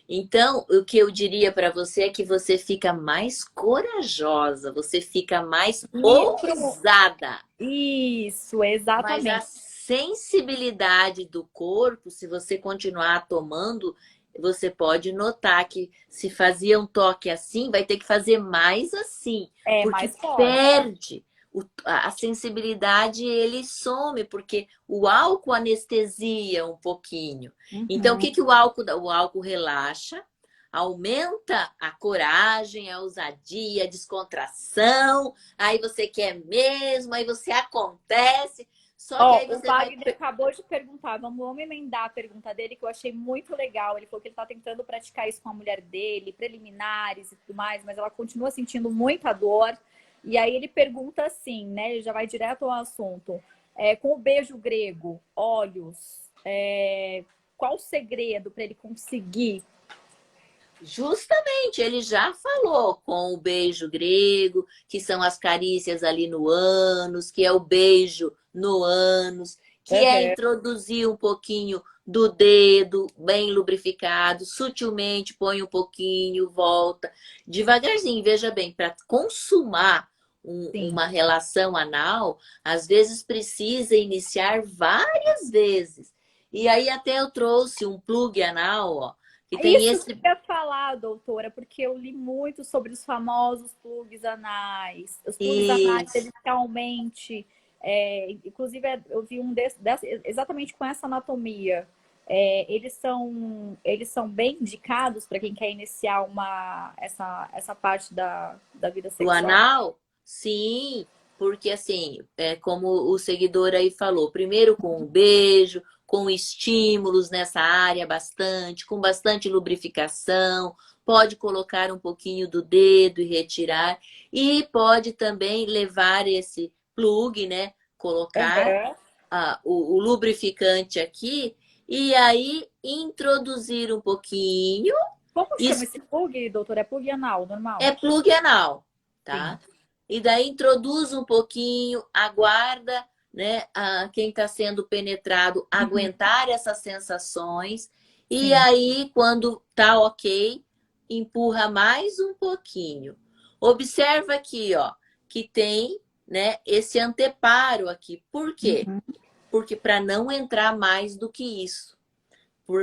Então, o que eu diria para você é que você fica mais corajosa, você fica mais E ousada. isso, Mas a exatamente. sensibilidade do corpo, se você continuar tomando, você pode notar que se fazia um toque assim, vai ter que fazer mais assim, É porque mais forte. perde a sensibilidade, ele some, porque o álcool anestesia um pouquinho. Então, o Uhum. que que o álcool dá? O álcool relaxa, aumenta a coragem, a ousadia, a descontração, aí você quer mesmo, aí você acontece. Só que aí Ó, o você vai. Wagner acabou de perguntar, vamos emendar a pergunta dele, que eu achei muito legal. Ele falou que ele está tentando praticar isso com a mulher dele, preliminares e tudo mais, mas ela continua sentindo muita dor. E aí ele pergunta assim, né? Ele já vai direto ao assunto. Com o beijo grego, olhos, qual o segredo para ele conseguir? Justamente, ele já falou com o beijo grego, que são as carícias ali no ânus, que é o beijo no ânus, que é Uhum. introduzir um pouquinho do dedo bem lubrificado, sutilmente põe um pouquinho, volta, devagarzinho. Veja bem, para consumar Sim. uma relação anal, às vezes precisa iniciar várias vezes. E aí até eu trouxe um plug anal, ó, que tem Isso que esse. eu ia falar, doutora, porque eu li muito sobre os famosos plugs anais. Os plugs anais, Isso. eles realmente, inclusive eu vi um exatamente com essa anatomia. Eles são bem indicados para quem quer iniciar essa parte da vida Do sexual. anal, sim, porque assim, como o seguidor aí falou, primeiro com o beijo, com estímulos nessa área bastante, com bastante lubrificação, pode colocar um pouquinho do dedo e retirar, e pode também levar esse plug, né? Colocar Uhum. o lubrificante aqui e aí introduzir um pouquinho. Como chama Isso esse plug, doutora? É plug anal, normal? é plug anal, Sim. tá? E daí introduz um pouquinho, aguarda, né, quem está sendo penetrado Uhum. aguentar essas sensações. E Sim. aí, quando tá ok, empurra mais um pouquinho. Observa aqui, ó, que tem, né, esse anteparo aqui. Por quê? Uhum. Porque para não entrar mais do que isso,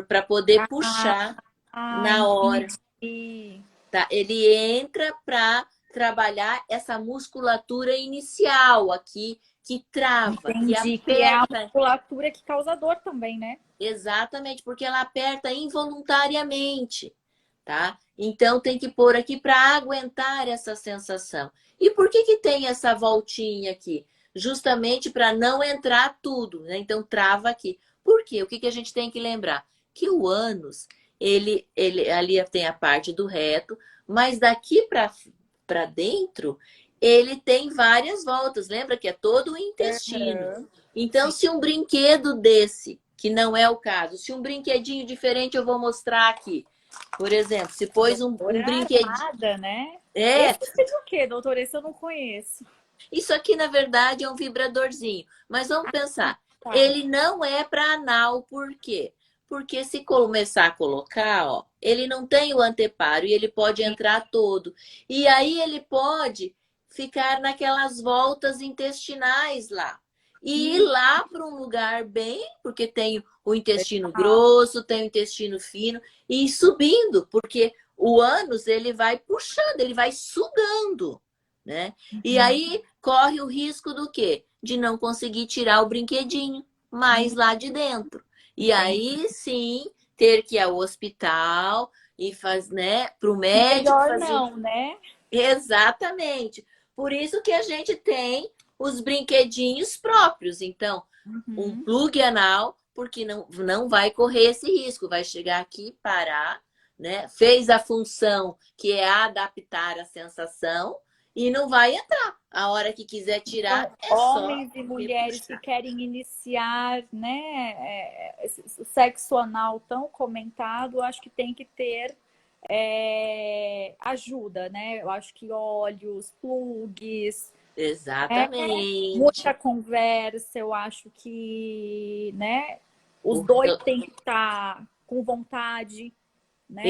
para poder puxar na hora. Entendi. Tá? Ele entra para trabalhar essa musculatura inicial aqui, que trava, que Entendi, que é a aperta. musculatura que causa dor também, né? Exatamente, porque ela aperta involuntariamente, tá? Então tem que pôr aqui para aguentar essa sensação. E por que que tem essa voltinha aqui? Justamente para não entrar tudo, né? Então trava aqui. Por quê? O que que a gente tem que lembrar? Que o ânus, ele ali tem a parte do reto, mas daqui para dentro, ele tem várias voltas. Lembra que é todo o intestino. Aham. Então, Sim. se um brinquedo desse, que não é o caso, se um brinquedinho diferente eu vou mostrar aqui. Por exemplo, se pôs um Doutora brinquedinho. armada, né? É, Esse seja o quê, doutora? Esse eu não conheço. isso aqui na verdade é um vibradorzinho. Mas vamos pensar, Tá. ele não é para anal, por quê? Porque se começar a colocar, ó, ele não tem o anteparo e ele pode Sim. entrar todo. E aí ele pode ficar naquelas voltas intestinais lá. E ir Hum, lá para um lugar bem, porque tem o intestino legal. grosso, tem o intestino fino, e ir subindo, porque o ânus ele vai puxando, ele vai sugando, né? E Uhum. aí corre o risco do quê? De não conseguir tirar o brinquedinho mais Hum, lá de dentro. E entendi. aí sim ter que ir ao hospital e né, para o médico Melhor fazer. não, né? Exatamente. Por isso que a gente tem os brinquedinhos próprios. Então, um Uhum. plug anal, porque não vai correr esse risco. Vai chegar aqui, parar, né? Fez a função que é adaptar a sensação e não vai entrar. A hora que quiser tirar, Então, é só homens e mulheres que repuxar. querem iniciar, né, o sexo anal tão comentado, acho que tem que ter ajuda, né? Eu acho que óleos, plugs, muita Exatamente. conversa, eu acho que, né, os O dois têm que estar com vontade, né?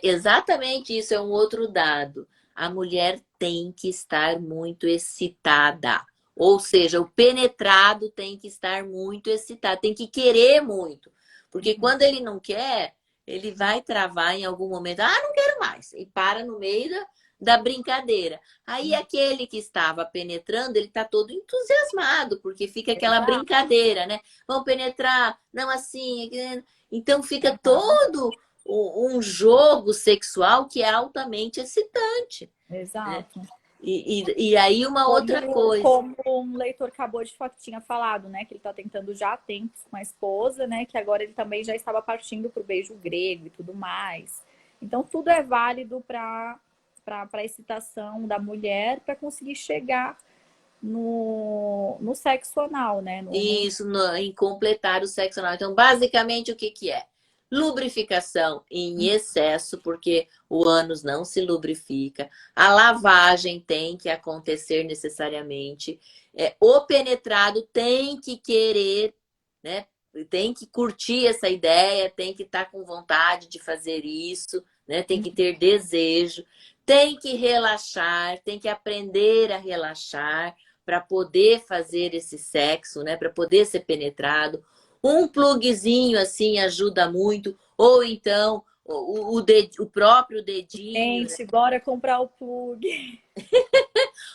exatamente isso é um outro dado. A mulher tem que estar muito excitada. Ou seja, o penetrado tem que estar muito excitado, tem que querer muito. Porque quando ele não quer, ele vai travar em algum momento. Ah, não quero mais. E para no meio da brincadeira. Aí aquele que estava penetrando, ele está todo entusiasmado, porque fica aquela Exato. brincadeira, né? Vamos penetrar, não assim. Então fica Aham. todo um jogo sexual que é altamente excitante, né? Exato. E aí uma outra Como, coisa. como um leitor acabou de tinha falado, né? Que ele está tentando já há tempos com a esposa, né? Que agora ele também já estava partindo para o beijo grego e tudo mais. Então, tudo é válido para a excitação da mulher para conseguir chegar no sexo anal, né? Isso em completar o sexo anal. Então, basicamente, o que que é? Lubrificação em excesso, porque o ânus não se lubrifica. A lavagem tem que acontecer necessariamente. O penetrado tem que querer, né? Tem que curtir essa ideia, tem que estar com vontade de fazer isso, né? Tem que ter desejo, tem que relaxar, tem que aprender a relaxar para poder fazer esse sexo, né? Para poder ser penetrado. Um plugzinho assim ajuda muito, ou então o próprio dedinho, né? Gente, bora comprar o plug.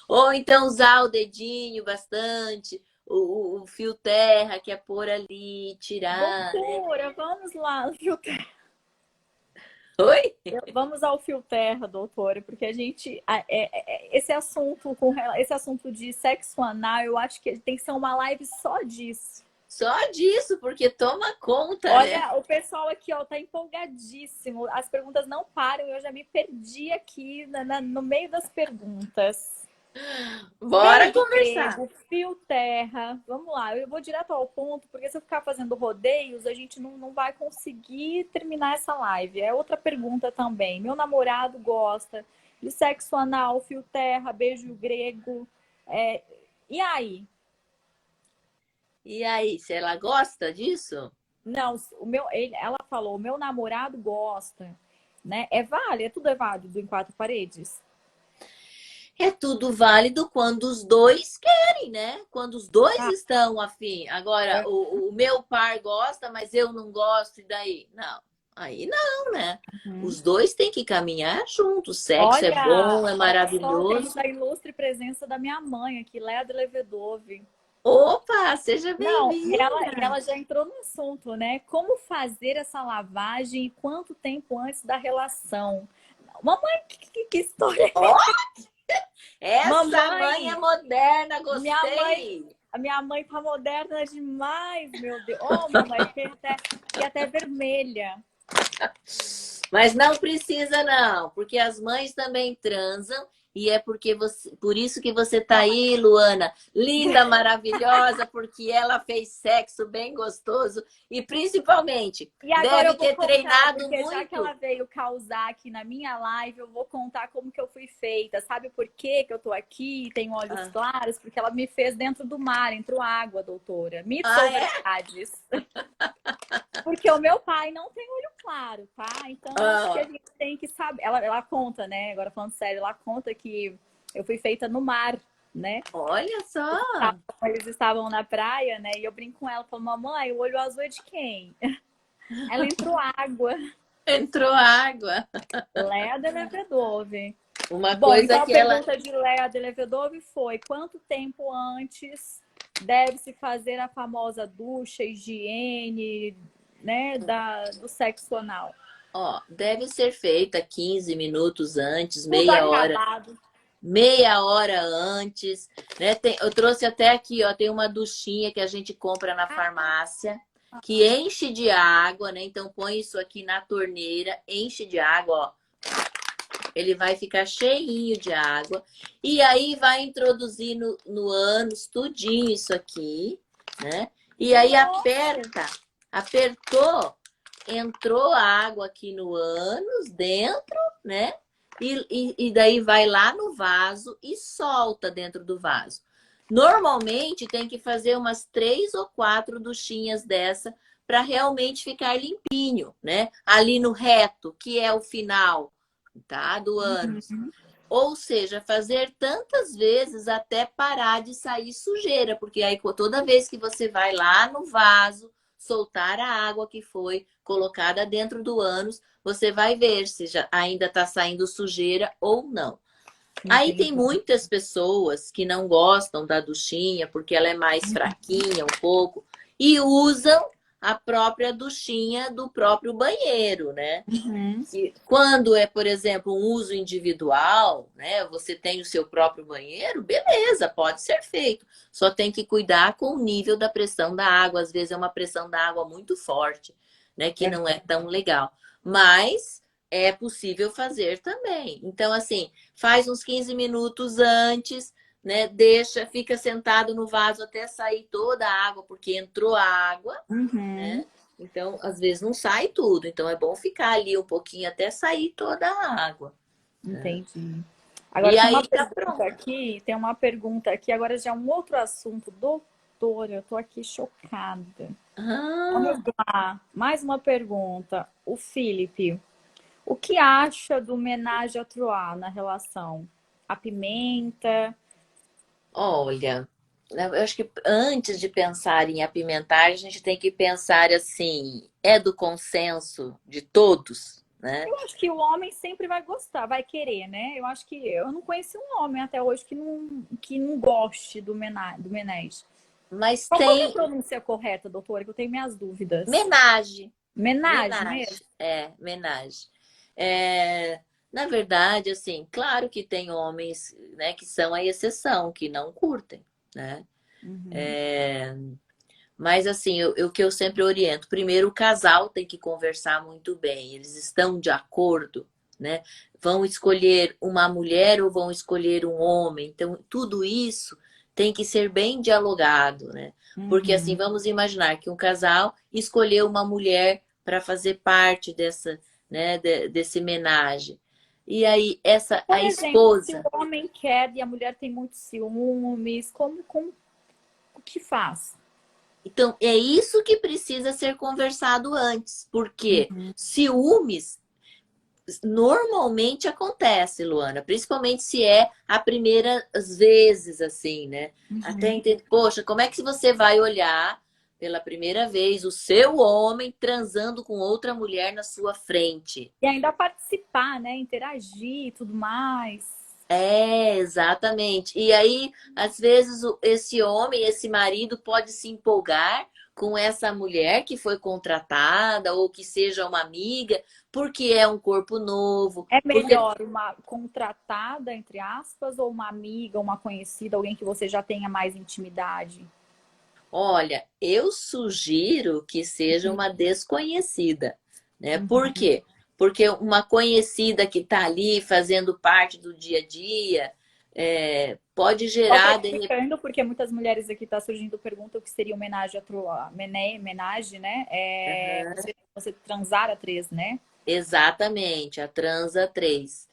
Ou então usar o dedinho bastante, o fio terra que é pôr ali, tirar, né? Doutora, vamos lá. Oi? Vamos ao fio terra, doutora, porque a gente esse assunto de sexo anal, eu acho que tem que ser uma live só disso. Só disso, porque toma conta, né? Olha, o pessoal aqui, ó, tá empolgadíssimo. As perguntas não param, eu já me perdi aqui no meio das perguntas. Bora Beijo conversar. grego, fio terra. Vamos lá, eu vou direto ao ponto, porque se eu ficar fazendo rodeios, a gente não vai conseguir terminar essa live. É outra pergunta também. Meu namorado gosta de sexo anal, fio terra, beijo grego. E aí? E aí, se ela gosta disso? Não, ela falou, o meu namorado gosta, né? É válido, tudo é válido em quatro paredes. É tudo válido quando os dois querem, né? Quando os dois Ah, estão afim. Agora, é. o meu par gosta, mas eu não gosto, e daí? Não. Aí não, né? Uhum. Os dois têm que caminhar juntos. Sexo é bom, Olha, é olha só, temos maravilhoso. a ilustre presença da minha mãe aqui, Léa de Levedove. Opa, seja Não, bem-vinda. ela já entrou no assunto, né? Como fazer essa lavagem e quanto tempo antes da relação? Mamãe, que história? Ó, essa mãe é Mamãe, moderna, minha mãe, gostei. a minha mãe tá moderna demais, meu Deus. Oh, mamãe, fiquei até vermelha. Mas não precisa não, porque as mães também transam e é porque você, por isso que você tá aí, Luana, linda, maravilhosa, porque ela fez sexo bem gostoso e principalmente E agora deve eu vou ter contar, treinado porque já que ela muito. veio causar aqui na minha live, eu vou contar como que eu fui feita. Sabe por que que eu tô aqui e tenho olhos Ah, claros? Porque ela me fez dentro do mar, entrou água, doutora. Mitos ou é? verdades? Porque o meu pai não tem olho claro, tá? Então acho que a Ah, gente tem que saber. Ela conta, né? Agora falando sério, ela conta que eu fui feita no mar, né? olha só, Eles estavam na praia, né? E eu brinco com ela, falo, mamãe, o olho azul é de quem? Ela entrou água. entrou água. Léa Delevedove. Uma Bom, coisa então a que ela, pergunta de Léa Delevedove foi: quanto tempo antes deve-se fazer a famosa ducha, higiene, né, do sexo anal? ó, deve ser feita 15 minutos antes, Tudo acabado. meia hora antes, né? Eu trouxe até aqui, ó, tem uma duchinha que a gente compra na farmácia, que enche de água, né? Então põe isso aqui na torneira, enche de água, ó. ele vai ficar cheinho de água. E aí vai introduzir no ânus tudinho isso aqui, né? E aí aperta, apertou, entrou a água aqui no ânus, dentro, né? E daí vai lá no vaso e solta dentro do vaso. Normalmente tem que fazer umas 3 ou 4 duchinhas dessa para realmente ficar limpinho, né? Ali no reto, que é o final, tá? Do ânus. Ou seja, fazer tantas vezes até parar de sair sujeira, porque aí toda vez que você vai lá no vaso soltar a água que foi colocada dentro do ânus, você vai ver se já ainda está saindo sujeira ou não. Aí tem muitas pessoas que não gostam da duchinha porque ela é mais fraquinha um pouco e usam a própria duchinha do próprio banheiro, né? E quando é, por exemplo, um uso individual, né? Você tem o seu próprio banheiro, beleza, pode ser feito. Só tem que cuidar com o nível da pressão da água. Às vezes é uma pressão da água muito forte, né? Que não é tão legal. Mas é possível fazer também. Então, assim, faz uns 15 minutos antes, né? Deixa, fica sentado no vaso até sair toda a água, porque entrou a água, né? Então, às vezes não sai tudo. Então, é bom ficar ali um pouquinho até sair toda a água. Entendi. Agora, E tem aí uma tá pergunta pronto. aqui, tem uma pergunta aqui, agora já é um outro assunto. Doutora, eu tô aqui chocada. Vamos Ah, lá, mais uma pergunta. O Felipe, o que acha do ménage à trois na relação? A pimenta? olha, eu acho que antes de pensar em apimentar, a gente tem que pensar assim, é do consenso de todos, né? Eu acho que o homem sempre vai gostar, vai querer, né? Eu acho que eu não conheci um homem até hoje que não goste do menage. Mas Qual que é a tem pronúncia correta, doutora? Que eu tenho minhas dúvidas. menage, Menage mesmo? menage, menage. É, na verdade, assim, claro que tem homens, né, que são a exceção, que não curtem, né? Mas assim, o que eu sempre oriento, primeiro o casal tem que conversar muito bem, eles estão de acordo, né? Vão escolher uma mulher ou vão escolher um homem, então tudo isso tem que ser bem dialogado, né? Porque assim, vamos imaginar que um casal escolheu uma mulher para fazer parte dessa, né, desse homenagem. E aí essa Por a exemplo, se o esposa. homem quer e a mulher tem muitos ciúmes, o que faz? Então, é isso que precisa ser conversado antes, porque ciúmes normalmente acontece, Luana, principalmente se é a primeira vezes assim, né? Até entender, poxa, como é que você vai olhar pela primeira vez o seu homem transando com outra mulher na sua frente? E ainda participar, né? Interagir e tudo mais. É, exatamente. E aí, às vezes, esse homem, esse marido pode se empolgar com essa mulher que foi contratada ou que seja uma amiga, porque é um corpo novo, É porque, melhor uma contratada, entre aspas, ou uma amiga, uma conhecida, alguém que você já tenha mais intimidade? olha, eu sugiro que seja uma desconhecida, né? Por quê? Porque uma conhecida que está ali fazendo parte do dia a dia, pode Só gerar, clarificando, porque muitas mulheres aqui tá surgindo pergunta o que seria homenagem a trois, menage, né? É você transar a três, né? exatamente, a transa 3.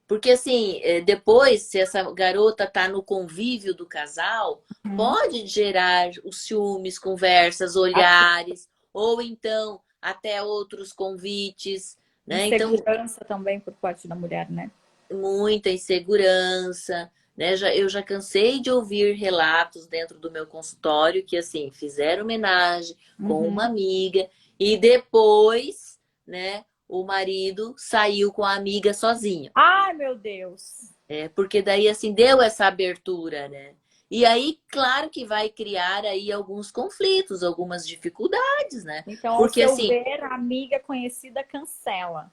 Porque assim, depois, se essa garota tá no convívio do casal, pode gerar os ciúmes, conversas, A olhares, ou então até outros convites, né? Então, insegurança também por parte da mulher, né? muita insegurança, né? Eu já cansei de ouvir relatos dentro do meu consultório que assim, fizeram homenagem com uma amiga e depois, né, o marido saiu com a amiga sozinho. Ai, meu Deus! Porque daí assim deu essa abertura, né? E aí, claro que vai criar aí alguns conflitos, algumas dificuldades, né? Então, ao Porque seu assim, ver, a amiga conhecida cancela.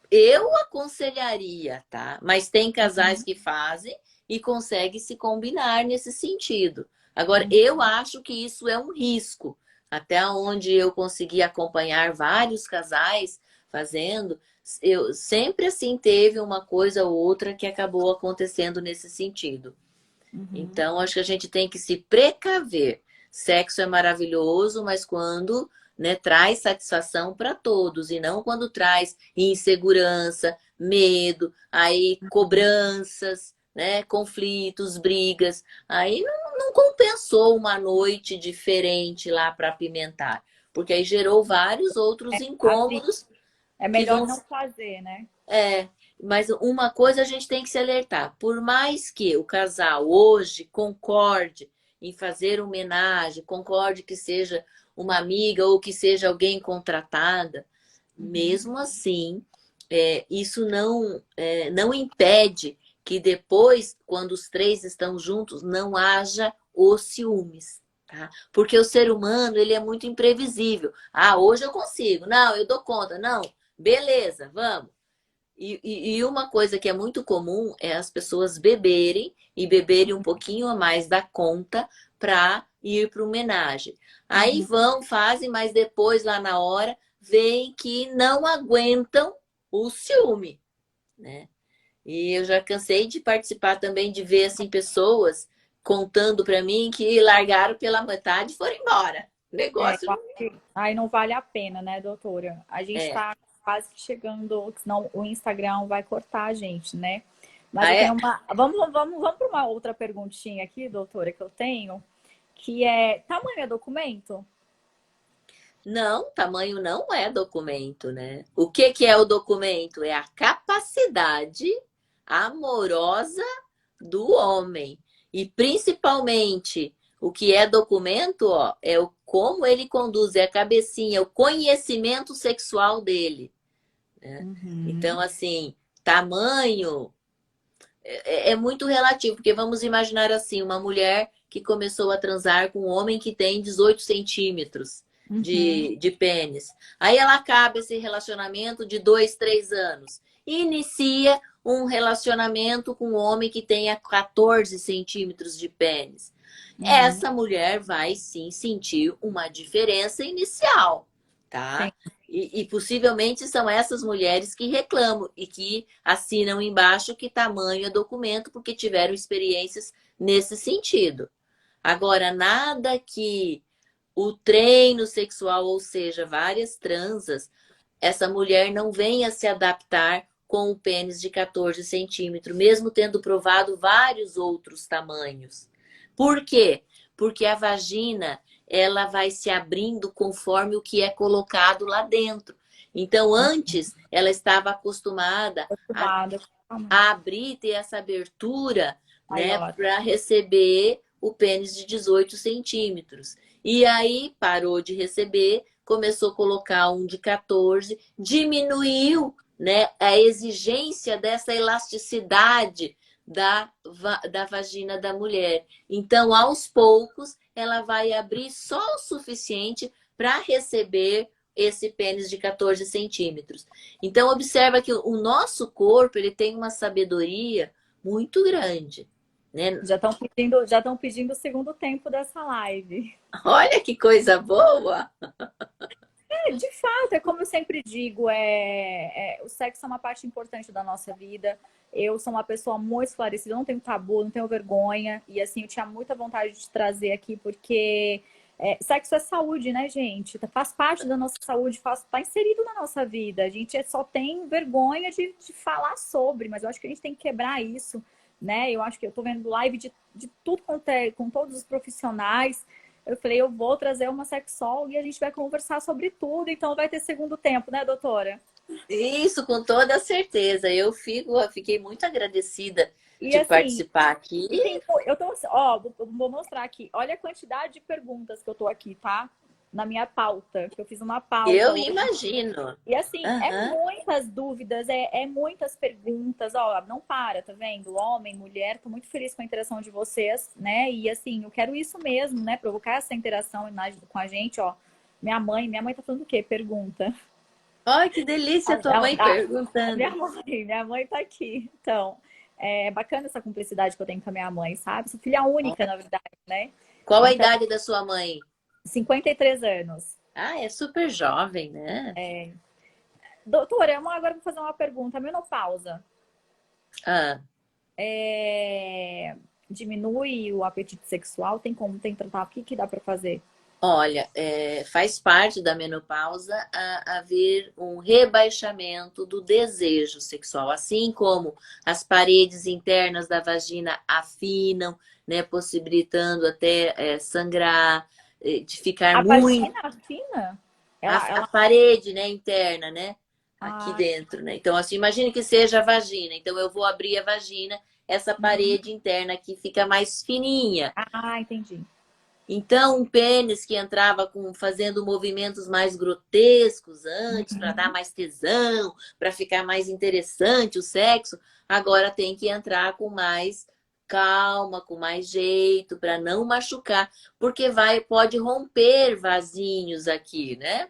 eu aconselharia, tá? Mas tem casais que fazem e conseguem se combinar nesse sentido. Agora, eu acho que isso é um risco. Até onde eu consegui acompanhar vários casais fazendo, eu sempre assim teve uma coisa ou outra que acabou acontecendo nesse sentido. Uhum. Então, acho que a gente tem que se precaver. Sexo é maravilhoso, mas quando, né, traz satisfação para todos e não quando traz insegurança, medo, aí cobranças, né, conflitos, brigas. Aí não compensou uma noite diferente lá para apimentar, porque aí gerou vários outros A vida. incômodos É que melhor vão. não fazer, né? É, mas uma coisa a gente tem que se alertar. Por mais que o casal hoje concorde em fazer homenagem, concorde que seja uma amiga ou que seja alguém contratada, Uhum. mesmo assim, isso não impede que depois, quando os três estão juntos, não haja os ciúmes. Tá? Porque o ser humano, ele é muito imprevisível. Ah, hoje eu consigo. Não, eu dou conta. Não, beleza, vamos. E uma coisa que é muito comum é as pessoas beberem e beberem um pouquinho a mais da conta para ir para homenagem. Aí Uhum. vão, fazem, mas depois, lá na hora, veem que não aguentam o ciúme, né? E eu já cansei de participar também de ver assim pessoas contando para mim que largaram pela metade e foram embora. O É, negócio eu acho que aí não vale a pena, né, doutora? A gente é. tá quase que chegando, senão o Instagram vai cortar a gente, né? Mas Ah, eu tenho é? uma. Vamos para uma outra perguntinha aqui, doutora, que eu tenho, que é tamanho é documento? Não, tamanho não é documento, né? O que que é o documento? É a capacidade amorosa do homem. E principalmente, o que é documento, ó, é o como ele conduz, é a cabecinha, o conhecimento sexual dele, né? Então, Uhum. assim, tamanho é muito relativo, porque vamos imaginar assim, uma mulher que começou a transar com um homem que tem 18 centímetros Uhum. de pênis. Aí ela acaba esse relacionamento de 2, 3 anos. E inicia um relacionamento com um homem que tenha 14 centímetros de pênis. Uhum. Essa mulher vai sim sentir uma diferença inicial, Sim. tá? E possivelmente são essas mulheres que reclamam e que assinam embaixo que tamanho é documento porque tiveram experiências nesse sentido. Agora, nada que o treino sexual, ou seja, várias transas, essa mulher não venha se adaptar com o pênis de 14 centímetros, mesmo tendo provado vários outros tamanhos. Por quê? Porque a vagina ela vai se abrindo conforme o que é colocado lá dentro. Então, antes, ela estava acostumada Acostumada. a abrir, ter essa abertura, Aí, né, ó. para receber o pênis de 18 centímetros. E aí parou de receber, começou a colocar um de 14, diminuiu, né, a exigência dessa elasticidade da vagina da mulher. Então, aos poucos, ela vai abrir só o suficiente para receber esse pênis de 14 centímetros. Então, observa que o nosso corpo ele tem uma sabedoria muito grande, né? Já estão pedindo o segundo tempo dessa live. Olha que coisa boa! De fato, é como eu sempre digo, o sexo é uma parte importante da nossa vida. Eu sou uma pessoa muito esclarecida, não tenho tabu, não tenho vergonha. E assim, eu tinha muita vontade de trazer aqui, porque sexo é saúde, né, gente? Faz parte da nossa saúde, tá inserido na nossa vida. A gente só tem vergonha de falar sobre, mas eu acho que a gente tem que quebrar isso, né? Eu acho que eu tô vendo live de tudo com todos os profissionais. Eu falei, eu vou trazer uma sexóloga e a gente vai conversar sobre tudo, então vai ter segundo tempo, né, doutora? Isso, com toda certeza. Fiquei muito agradecida E de assim, participar aqui. eu tô, ó, vou mostrar aqui. Olha a quantidade de perguntas que eu tô aqui, tá? Na minha pauta, que eu fiz uma pauta Eu hoje. imagino. E assim, é Aham. muitas dúvidas, é muitas perguntas. Ó, não para, tá vendo? Homem, mulher, tô muito feliz com a interação de vocês, né? E assim, eu quero isso mesmo, né? Provocar essa interação com a gente, ó. Minha mãe tá falando o quê? Pergunta. Ai, que delícia A, a tua mãe a- a perguntando. minha mãe tá aqui. Então, é bacana essa cumplicidade que eu tenho com a minha mãe, sabe? Sou filha única, na verdade, né? Qual a Então, idade da sua mãe? 53 anos. Ah, é super jovem, né? Doutora, agora vou fazer uma pergunta. A menopausa Ah, diminui o apetite sexual? Tem como tem tratar? O que que dá para fazer? olha, faz parte da menopausa haver um rebaixamento do desejo sexual, assim como as paredes internas da vagina afinam, né, possibilitando até sangrar, de ficar A muito vagina fina? a Ela... parede, né, interna, né, aqui Ah, dentro, né? Então, assim, imagine que seja a vagina. Então, eu vou abrir a vagina, essa uhum. parede interna aqui fica mais fininha. Ah, entendi. Então, um pênis que entrava fazendo movimentos mais grotescos antes, para dar Uhum. mais tesão, para ficar mais interessante o sexo, agora tem que entrar com mais calma, com mais jeito, para não machucar, porque pode romper vasinhos aqui, né?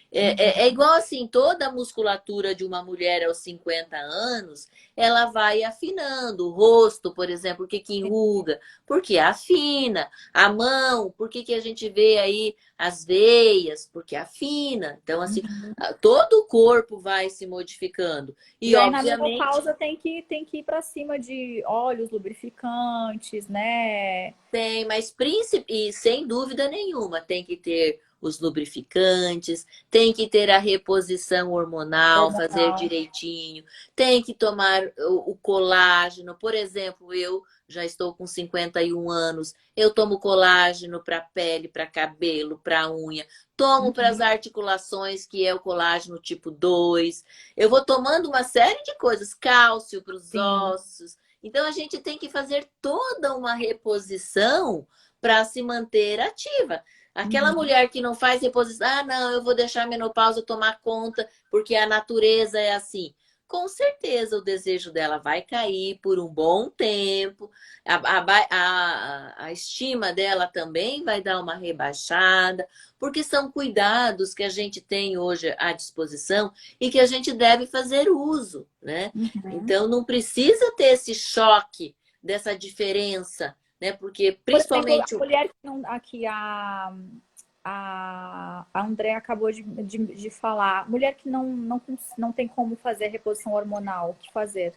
É Uhum. igual assim, toda a musculatura de uma mulher aos 50 anos, ela vai afinando. O rosto, por exemplo, por que que enruga? Porque afina. A mão, por que que a gente vê aí as veias? Porque afina. Então, assim, Uhum. todo o corpo vai se modificando. E E, aí na obviamente, menopausa tem que ir para cima de óleos lubrificantes, né? tem, mas e sem dúvida nenhuma, tem que ter os lubrificantes, tem que ter a reposição hormonal, fazer Hormonal. direitinho, tem que tomar o colágeno. Por exemplo, eu já estou com 51 anos, eu tomo colágeno para pele, para cabelo, para unha, tomo para as Uhum. articulações, que é o colágeno tipo 2. Eu vou tomando uma série de coisas, cálcio para os Sim. ossos. Então a gente tem que fazer toda uma reposição para se manter ativa. Aquela Uhum. mulher que não faz reposição, ah, não, eu vou deixar a menopausa tomar conta porque a natureza é assim. Com certeza o desejo dela vai cair por um bom tempo, a estima dela também vai dar uma rebaixada, porque são cuidados que a gente tem hoje à disposição e que a gente deve fazer uso, né? Uhum. Então não precisa ter esse choque dessa diferença, né? Porque Por exemplo, a principalmente mulher que não, aqui a André acabou de falar, mulher que não tem como fazer reposição hormonal, o que fazer?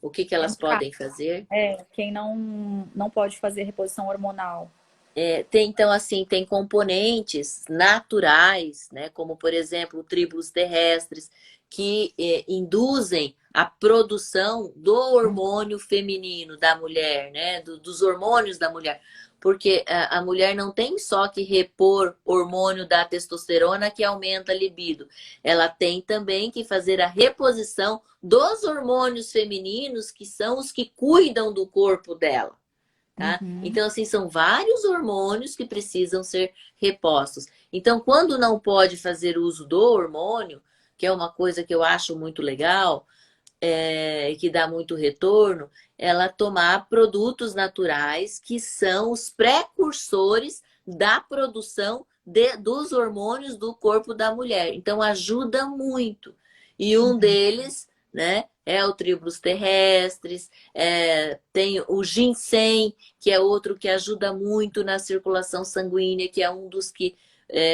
o que que elas podem fazer. Quem não pode fazer reposição hormonal. Tem, então, assim, tem componentes naturais, né, como, por exemplo, tribos terrestres, que induzem a produção do hormônio feminino da mulher, né, dos hormônios da mulher. Porque a mulher não tem só que repor hormônio da testosterona que aumenta a libido. Ela tem também que fazer a reposição dos hormônios femininos, que são os que cuidam do corpo dela. Tá? Uhum. Então, assim, são vários hormônios que precisam ser repostos. Então, quando não pode fazer uso do hormônio, que é uma coisa que eu acho muito legal, que dá muito retorno, ela tomar produtos naturais que são os precursores da produção dos hormônios do corpo da mulher. Então, ajuda muito. E um Uhum. deles, né, é o tribulus terrestres, tem o ginseng, que é outro que ajuda muito na circulação sanguínea, que é um dos que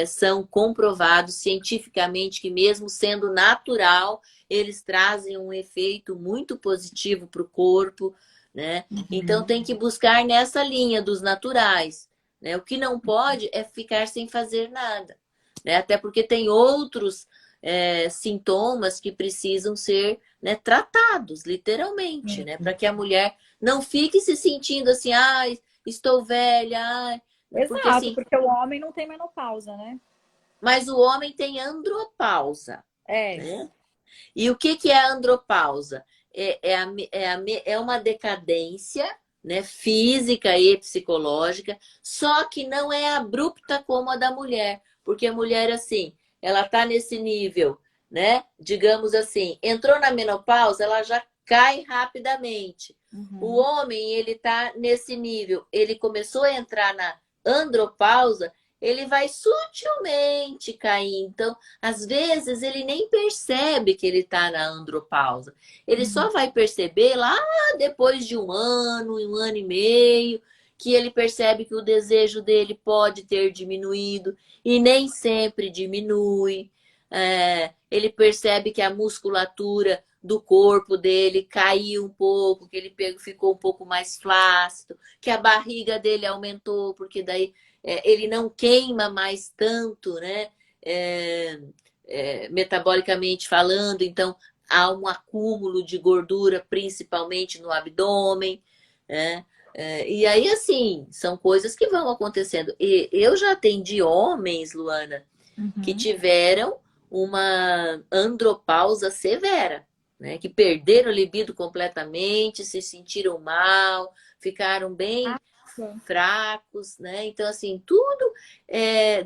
são comprovados cientificamente que mesmo sendo natural, eles trazem um efeito muito positivo para o corpo, né? Então Uhum. tem que buscar nessa linha dos naturais, né? O que não pode é ficar sem fazer nada, né? Até porque tem outros sintomas que precisam ser, né, tratados, literalmente, né? Para que a mulher não fique se sentindo assim, ai, estou velha, ai, porque Exato, assim, porque o homem não tem menopausa, né? mas o homem tem andropausa, É. né? E o que que é a andropausa? É uma decadência, né, física e psicológica, só que não é abrupta como a da mulher, porque a mulher, assim, ela está nesse nível, né? Digamos assim, entrou na menopausa, ela já cai rapidamente. O Uhum. homem, ele está nesse nível, ele começou a entrar na andropausa, ele vai sutilmente cair. Então, às vezes ele nem percebe que ele está na andropausa. Ele Uhum. só vai perceber lá depois de um ano e meio, que ele percebe que o desejo dele pode ter diminuído e nem sempre diminui. ele percebe que a musculatura do corpo dele caiu um pouco, que ele ficou um pouco mais flácido, que a barriga dele aumentou, porque daí ele não queima mais tanto, né? Metabolicamente falando, então há um acúmulo de gordura, principalmente no abdômen, né? E aí, assim, são coisas que vão acontecendo. E eu já atendi homens, Luana, que Uhum. tiveram uma andropausa severa, né? Que perderam a libido completamente, se sentiram mal, ficaram bem Nossa. fracos, né? Então, assim, tudo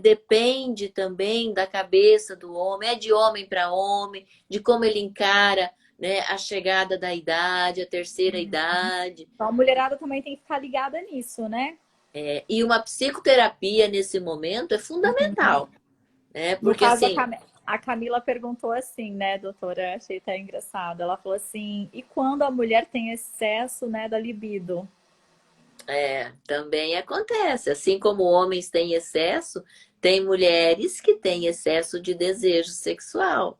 depende também da cabeça do homem, é de homem para homem, de como ele encara, né, a chegada da idade, a terceira idade. Então, a mulherada também tem que ficar ligada nisso, né? E uma psicoterapia nesse momento é Uhum. fundamental, né? No Porque caso, assim, A Camila perguntou assim, né, doutora? Achei até engraçado. Ela falou assim: e quando a mulher tem excesso, né, da libido? também acontece. Assim como homens têm excesso, tem mulheres que têm excesso de desejo sexual,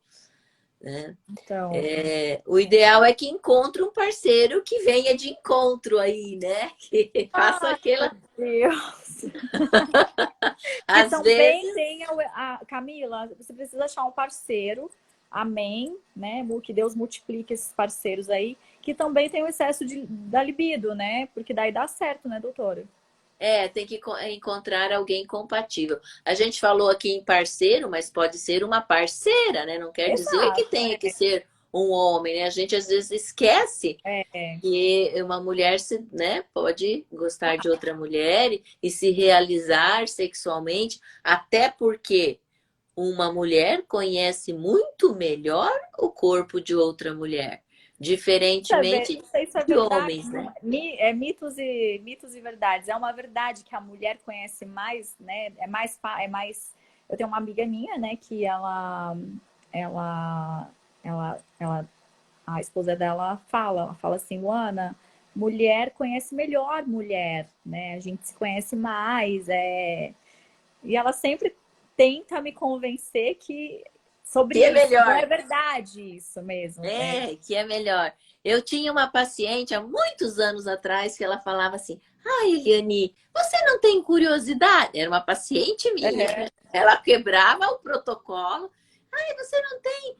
né? Então, O ideal é que encontre um parceiro que venha de encontro aí, né? Que faça ai, meu aquela. Deus. Que Às também vezes, tenha Camila, você precisa achar um parceiro, amém, né? Que Deus multiplique esses parceiros aí, que também tem o excesso da libido, né? Porque daí dá certo, né, doutora? tem que encontrar alguém compatível. A gente falou aqui em parceiro, mas pode ser uma parceira, né? Não quer dizer que Exato. tenha que ser um homem, né? A gente às vezes esquece É. que uma mulher né, pode gostar de outra mulher e se realizar sexualmente, até porque uma mulher conhece muito melhor o corpo de outra mulher, Não diferentemente sei se é de verdade, homens, né? é mitos e verdades. É uma verdade que a mulher conhece mais, né? É mais. Eu tenho uma amiga minha, né? Que ela, ela, a esposa dela ela fala assim, Luana, mulher conhece melhor mulher, né? A gente se conhece mais, E ela sempre tenta me convencer que sobre Que é isso. Não melhor. é verdade isso mesmo. Que é melhor. Eu tinha uma paciente há muitos anos atrás que ela falava assim: Ai, Eliane, você não tem curiosidade? Era uma paciente minha. É. Ela quebrava o protocolo. Ai, você não tem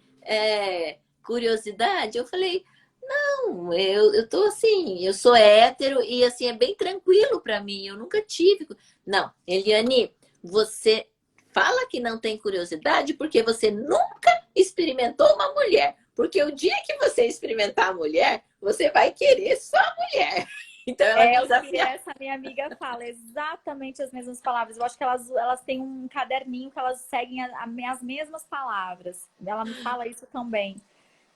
curiosidade? Eu falei: Não, eu tô assim, eu sou hétero e assim é bem tranquilo para mim. Eu nunca tive. Não, Eliane, você fala que não tem curiosidade porque você nunca experimentou uma mulher. Porque o dia que você experimentar a mulher, você vai querer só a mulher. Então ela me É o que desafiava. essa minha amiga fala, exatamente as mesmas palavras. Eu acho que elas têm um caderninho que elas seguem as mesmas palavras. Ela me fala isso também.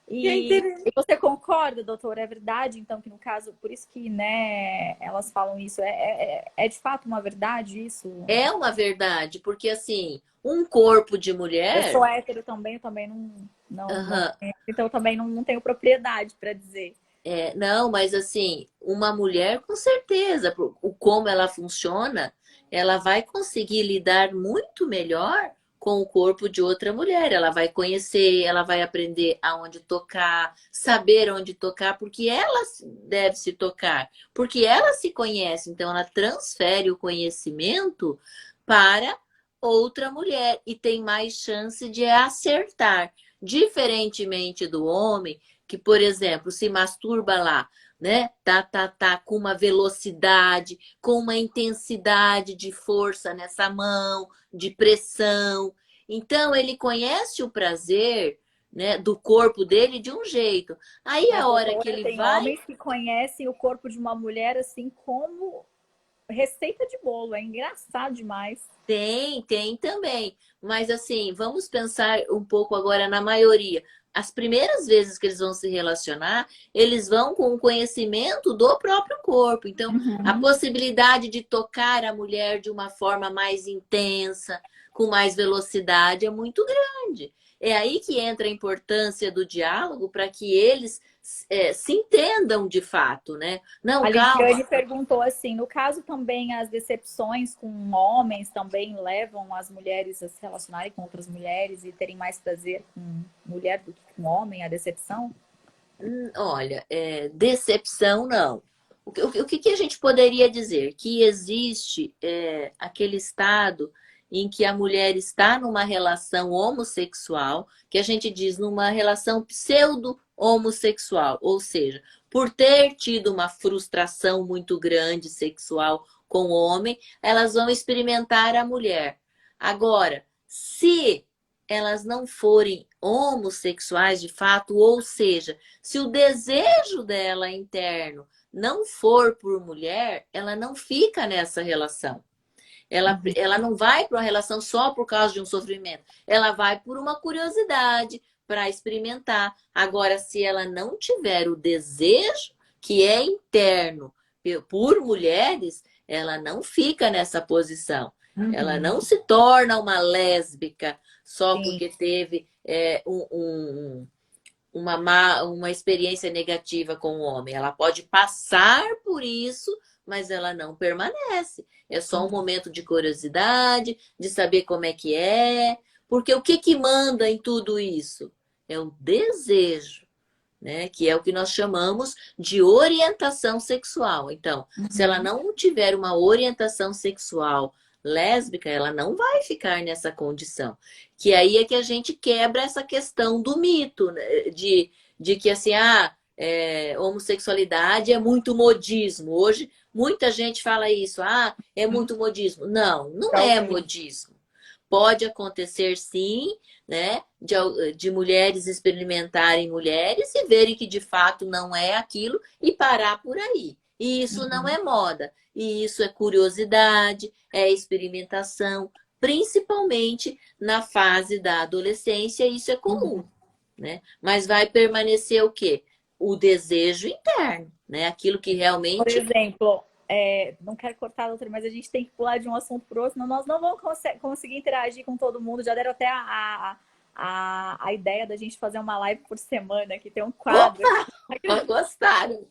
E é E você concorda, doutora? É verdade, então, que no caso, por isso que, né, elas falam isso. É de fato uma verdade isso? é uma verdade, porque assim, um corpo de Eu sou mulher. hétero também, eu também não Aham. conheço, então eu também não tenho propriedade para dizer. Não, mas assim, uma mulher com certeza, o como ela funciona, ela vai conseguir lidar muito melhor com o corpo de outra mulher. Ela vai conhecer, ela vai aprender aonde tocar, saber onde tocar, porque ela deve se tocar, porque ela se conhece, então ela transfere o conhecimento para outra mulher e tem mais chance de acertar. Diferentemente do homem que, por exemplo, se masturba lá, né? Tá, com uma velocidade, com uma intensidade de força nessa mão, de pressão. Então, ele conhece o prazer, né, do corpo dele de um jeito. Aí, Mas, a hora que doutora, ele tem vai, homens que conhecem o corpo de uma mulher assim como receita de bolo. É engraçado demais. tem também. Mas, assim, vamos pensar um pouco agora na maioria. As primeiras vezes que eles vão se relacionar, eles vão com o conhecimento do próprio corpo. Então, a Uhum. possibilidade de tocar a mulher de uma forma mais intensa, com mais velocidade, é muito grande. é aí que entra a importância do diálogo para que eles se entendam de fato, né? Não, A calma. Lidiane perguntou assim, no caso também as decepções com homens também levam as mulheres a se relacionarem com outras mulheres e terem mais prazer com mulher do que com homem, a decepção? Olha, decepção não. O que a gente poderia dizer? Que existe aquele estado em que a mulher está numa relação homossexual, que a gente diz numa relação pseudo-homossexual, ou seja, por ter tido uma frustração muito grande sexual com o homem, elas vão experimentar a mulher. Agora, se elas não forem homossexuais de fato, ou seja, se o desejo dela interno não for por mulher, ela não fica nessa relação. Ela não vai para uma relação só por causa de um sofrimento. Ela vai por uma curiosidade, para experimentar. Agora, se ela não tiver o desejo que é interno por mulheres, ela não fica nessa posição. Ela Uhum. não se torna uma lésbica só Sim. porque teve uma experiência negativa com o homem. Ela pode passar por isso, mas ela não permanece. É só um momento de curiosidade, de saber como é que é. Porque o que que manda em tudo isso? É o desejo, né? Que é o que nós chamamos de orientação sexual. Então, se ela Uhum. não tiver uma orientação sexual lésbica, ela não vai ficar nessa condição. Que aí é que a gente quebra essa questão do mito, né? De que assim, homossexualidade é muito modismo. Hoje, muita gente fala isso, é muito modismo. Não, não Já é ouvi. modismo. Pode acontecer sim, né? De mulheres experimentarem mulheres e verem que de fato não é aquilo e parar por aí. E isso não Uhum. é moda. E isso é curiosidade, é experimentação, principalmente na fase da adolescência, isso é comum, Uhum. né? Mas vai permanecer o quê? O desejo interno, né? Aquilo que Por realmente exemplo, não quero cortar, doutora, mas a gente tem que pular de um assunto para o outro, senão nós não vamos conseguir interagir com todo mundo. Já deram até a ideia da gente fazer uma live por semana, que tem um quadro. opa, gostaram.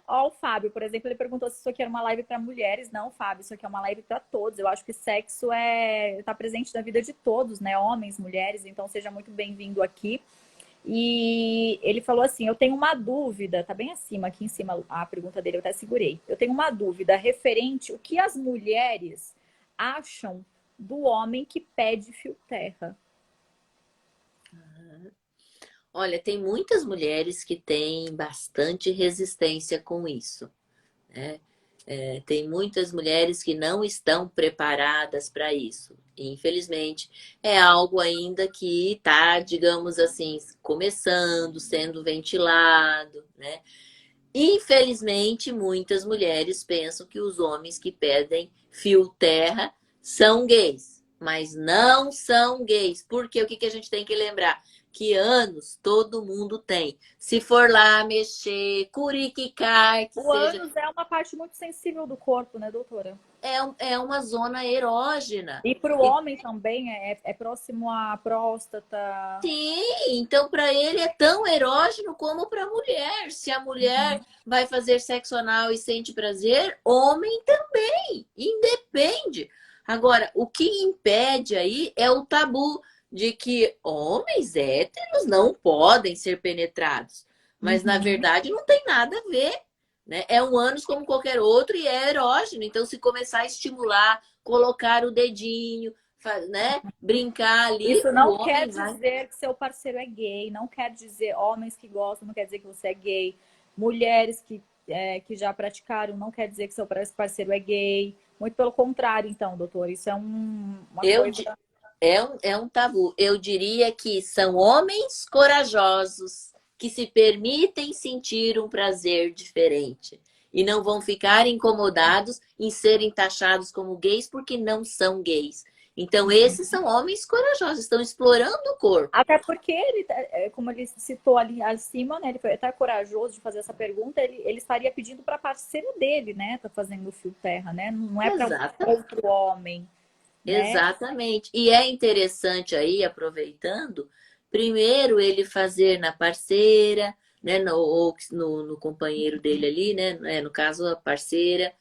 Ó, o Fábio, por exemplo, ele perguntou se isso aqui era uma live para mulheres. Não, Fábio, isso aqui é uma live para todos. Eu acho que sexo está presente na vida de todos, né? Homens, mulheres. Então, seja muito bem-vindo aqui. E ele falou assim: eu tenho uma dúvida, tá bem acima, aqui em cima a pergunta dele, eu até segurei. Eu tenho uma dúvida referente o que as mulheres acham do homem que pede fio terra. Olha, tem muitas mulheres que têm bastante resistência com isso, né? Tem muitas mulheres que não estão preparadas para isso. Infelizmente, é algo ainda que está, digamos assim, começando, sendo ventilado, né? Infelizmente, muitas mulheres pensam que os homens que pedem fio terra são gays, mas não são gays. Porque o que a gente tem que lembrar? Que anos todo mundo tem. Se for lá mexer, curiquicar, que O seja, ânus é uma parte muito sensível do corpo, né, doutora? é uma zona erógena. E para o homem também é próximo à próstata. Sim, então para ele é tão erógeno como para a mulher. Se a mulher Uhum. vai fazer sexo anal e sente prazer, homem também, independe. Agora, o que impede aí é o tabu de que homens héteros não podem ser penetrados. Mas na Uhum. verdade não tem nada a ver, né? É um ânus como qualquer outro e é erógeno. Então, se começar a estimular, colocar o dedinho, né? Brincar ali, Isso o não quer homem vai. dizer que seu parceiro é gay, não quer dizer homens que gostam, não quer dizer que você é gay, mulheres que já praticaram, não quer dizer que seu parceiro é gay. Muito pelo contrário, então, doutor, isso é uma Eu, coisa. di- é um tabu. Eu diria que são homens corajosos que se permitem sentir um prazer diferente e não vão ficar incomodados em serem taxados como gays porque não são gays. Então, esses são homens corajosos, estão explorando o corpo. Até porque ele, como ele citou ali acima, né? Ele foi até corajoso de fazer essa pergunta, ele estaria pedindo para parceiro dele, né? Tá fazendo o fio terra, né? Não é para Exata, outro homem. né? Exatamente. E é interessante aí, aproveitando, primeiro ele fazer na parceira, né, ou no companheiro dele ali, né, no caso a parceira,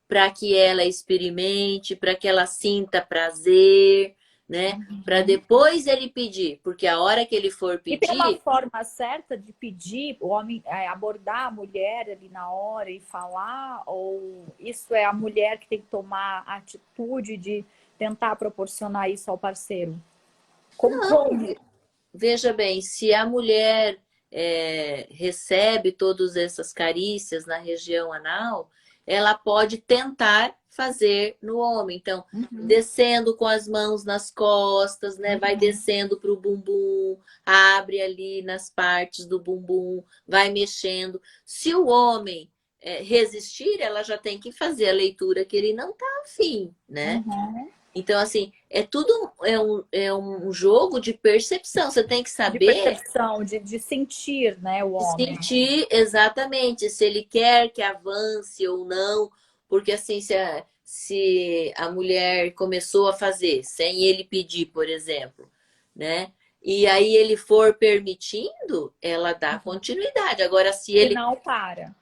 para que ela experimente, para que ela sinta prazer, né, para Uhum. depois ele pedir, porque a hora que ele for E tem uma pedir, forma certa de pedir o homem abordar a mulher ali na hora e falar, ou isso é a mulher que tem que tomar a atitude de tentar proporcionar isso ao parceiro? Como? veja bem, se a mulher recebe todas essas carícias na região anal, ela pode tentar fazer no homem. Então, Uhum, descendo com as mãos nas costas, né? Vai uhum. descendo para o bumbum, abre ali nas partes do bumbum, vai mexendo. Se o homem resistir, ela já tem que fazer a leitura que ele não está afim, né? Uhum. Então, assim, é tudo é um jogo de percepção. Você tem que De saber percepção, de sentir, né, o homem. sentir exatamente se ele quer que avance ou não. Porque, assim, se a mulher começou a fazer sem ele pedir, por exemplo, né? E aí ele for permitindo, ela dá continuidade. Agora, se Se ele não, para.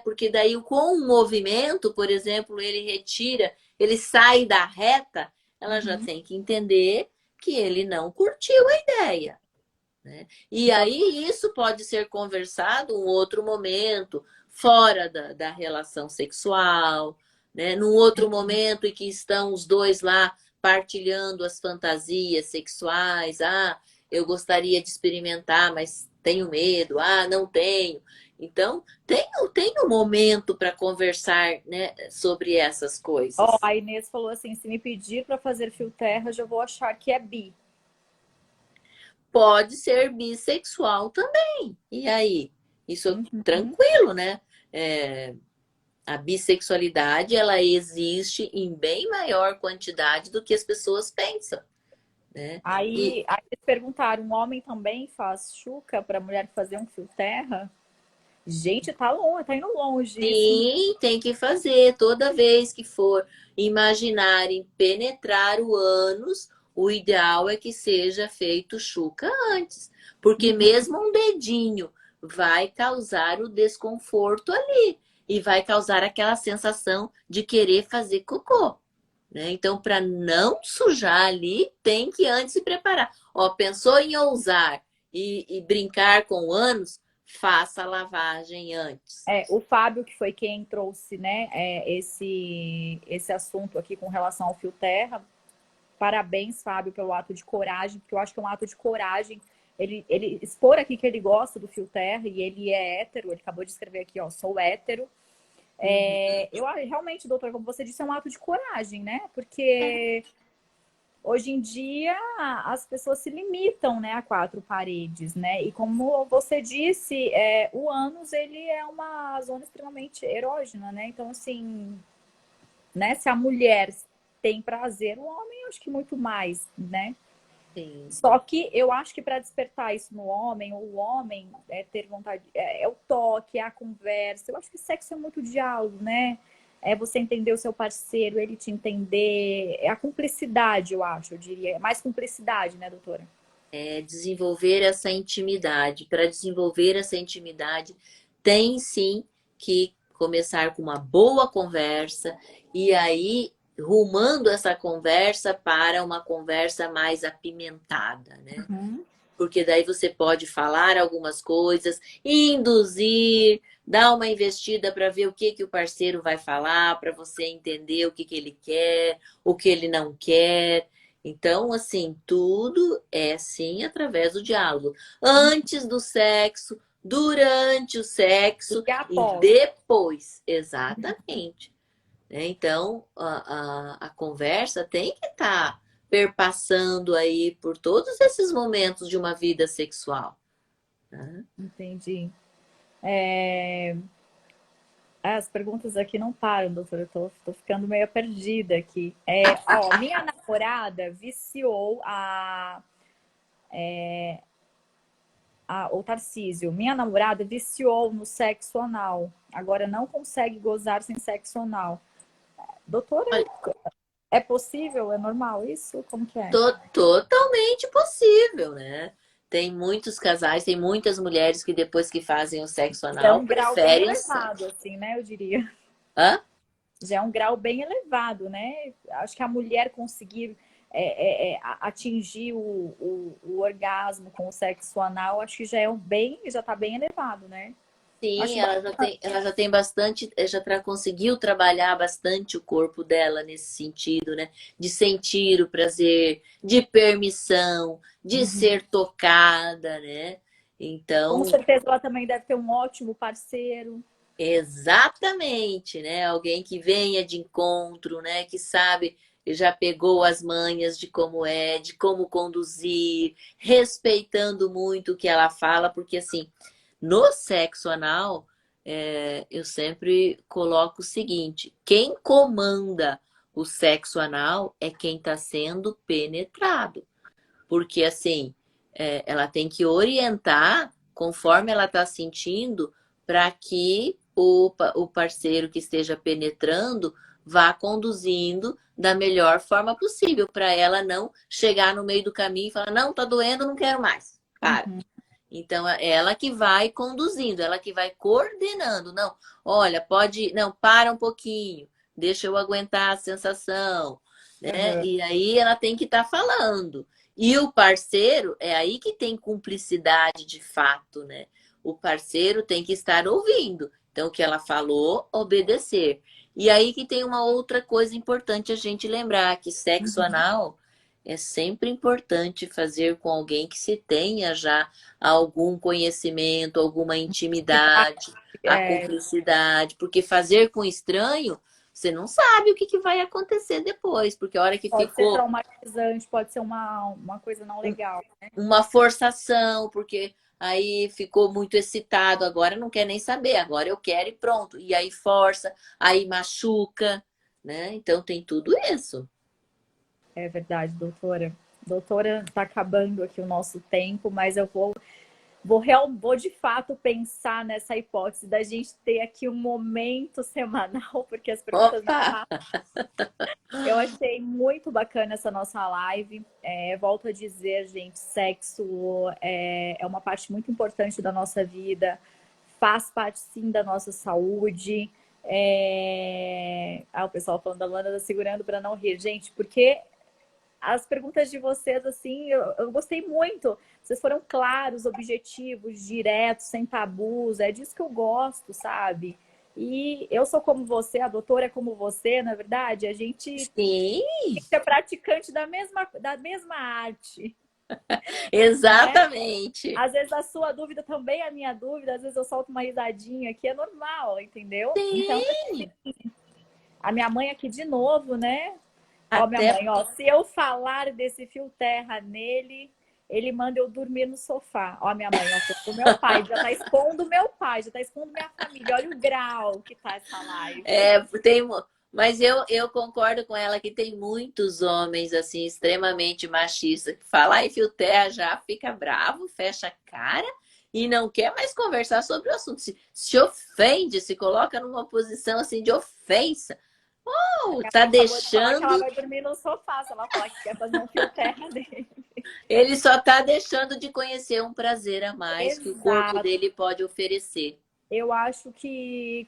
porque daí com o movimento, por exemplo, ele retira, ele sai da reta, ela já Uhum. tem que entender que ele não curtiu a ideia, né? E Então, aí isso pode ser conversado um outro momento, fora da relação sexual, né? Num outro momento em que estão os dois lá partilhando as fantasias sexuais. Ah, eu gostaria de experimentar, mas tenho medo. Ah, não tenho. Então, tem um momento para conversar, né, sobre essas ó, coisas. a Inês falou assim: se me pedir para fazer fio terra, já vou achar que é bi. Pode ser bissexual também. E aí? Isso Uhum. tranquilo, né? É, a bissexualidade, ela existe em bem maior quantidade do que as pessoas pensam, né? E Aí eles perguntaram: um homem também faz chuca para a mulher fazer um fio terra? Gente, tá longe, tá indo longe isso. sim, tem que fazer toda vez que for imaginar em penetrar o ânus, o ideal é que seja feito chuca antes, porque Uhum. mesmo um dedinho vai causar o desconforto ali e vai causar aquela sensação de querer fazer cocô, né? Então, para não sujar ali, tem que antes se preparar. Ó, pensou em ousar e brincar com o ânus? Faça a lavagem antes. O Fábio, que foi quem trouxe, né, esse assunto aqui com relação ao fio terra. Parabéns, Fábio, pelo ato de coragem, porque eu acho que é um ato de coragem ele expor aqui que ele gosta do fio terra e ele é hétero. Ele acabou de escrever aqui, ó, sou hétero. Uhum. Eu realmente, doutora, como você disse, é um ato de coragem, né? Porque hoje em dia as pessoas se limitam, né, a quatro paredes, né? E como você disse, o ânus ele é uma zona extremamente erógena, né? Então, assim, né, se a mulher tem prazer, o homem, eu acho que muito mais, né? Sim. Só que eu acho que para despertar isso no homem, o homem ter vontade, é o toque, é a conversa. Eu acho que sexo é muito diálogo, né? É você entender o seu parceiro, ele te entender. É a cumplicidade, eu acho, eu diria. É mais cumplicidade, né, doutora? Desenvolver essa intimidade. Para desenvolver essa intimidade, tem sim que começar com uma boa conversa e aí rumando essa conversa para uma conversa mais apimentada, né? Uhum. Porque daí você pode falar algumas coisas, induzir, dar uma investida para ver o que que o parceiro vai falar, para você entender o que que ele quer, o que ele não quer. Então, assim, tudo é sim através do diálogo. Antes do sexo, durante o sexo E e após. depois, exatamente, né? Então, a conversa tem que estar perpassando aí por todos esses momentos de uma vida sexual, né? Entendi. As perguntas aqui não param, doutora. Eu tô ficando meio perdida aqui. Minha namorada viciou o Tarcísio. Minha namorada viciou no sexo anal. Agora não consegue gozar sem sexo anal. Doutora, Olha, É possível? É normal isso? Como que é? Totalmente possível, né? Tem muitos casais, tem muitas mulheres que depois que fazem o sexo Já é anal um grau bem preferem elevado, assim, né? Eu diria. Hã? Já é um grau bem elevado, né? Acho que a mulher conseguir atingir o orgasmo com o sexo anal, acho que já está bem elevado, né? Sim, Acho ela já tem bastante, conseguiu trabalhar bastante o corpo dela nesse sentido, né? De sentir o prazer, de permissão, de uhum. ser tocada, né? Com Então, certeza ela também deve ter um ótimo parceiro. exatamente, né? Alguém que venha de encontro, né? Que sabe, já pegou as manhas de como é, de como conduzir, respeitando muito o que ela fala, porque assim, no sexo anal, eu sempre coloco o seguinte: quem comanda o sexo anal é quem está sendo penetrado. Porque assim, ela tem que orientar conforme ela está sentindo para que o parceiro que esteja penetrando vá conduzindo da melhor forma possível, para ela não chegar no meio do caminho e falar, não, tá doendo, não quero mais. Para. Uhum. Então, é ela que vai conduzindo, ela que vai coordenando. Não, olha, pode. Não, para um pouquinho, deixa eu aguentar a sensação, né? Uhum. E aí ela tem que estar falando. E o parceiro, é aí que tem cumplicidade de fato, né? O parceiro tem que estar ouvindo. Então, o que ela falou, obedecer. E aí que tem uma outra coisa importante a gente lembrar, que sexo Uhum. anal é sempre importante fazer com alguém que se tenha já algum conhecimento, alguma intimidade, a É, cumplicidade, porque fazer com estranho, você não sabe o que vai acontecer depois, porque a hora que pode ser ficou traumatizante, pode ser uma coisa não legal. uma forçação, porque aí ficou muito excitado, agora não quer nem saber, agora eu quero e pronto. E aí força, aí machuca, né? Então tem tudo isso. É verdade, doutora. Doutora, está acabando aqui o nosso tempo, mas eu vou de fato pensar nessa hipótese da gente ter aqui um momento semanal, porque as perguntas não Opa! param. Eu achei muito bacana essa nossa live. Volto a dizer, gente, sexo é uma parte muito importante da nossa vida, faz parte sim da nossa saúde. O pessoal falando da Luana tá segurando para não rir. Gente, porque as perguntas de vocês, assim, eu gostei muito. Vocês foram claros, objetivos, diretos, sem tabus. É disso que eu gosto, sabe? E eu sou como você, a doutora é como você, na verdade. A gente Sim, tem que ser praticante da mesma arte, né? exatamente. Às vezes a sua dúvida também é a minha dúvida, às vezes eu solto uma risadinha aqui, é normal, entendeu? Então, Sim, a minha mãe aqui de novo, né? Ó, minha até mãe, ó, se eu falar desse fio terra nele, ele manda eu dormir no sofá. Ó, minha mãe, ó, do meu pai, já tá expondo meu pai, já tá expondo minha família. Olha o grau que tá essa live. tem, mas eu concordo com ela que tem muitos homens assim extremamente machistas que falar em fio terra já fica bravo, fecha a cara e não quer mais conversar sobre o assunto. Se ofende, se coloca numa posição assim de ofensa. Oh, Minha tá mãe acabou de falar que ela deixando, vai dormir no sofá, se ela falar que quer fazer um fio terra dele. ele só tá deixando de conhecer um prazer a mais que o corpo Exato. dele pode oferecer. Eu acho que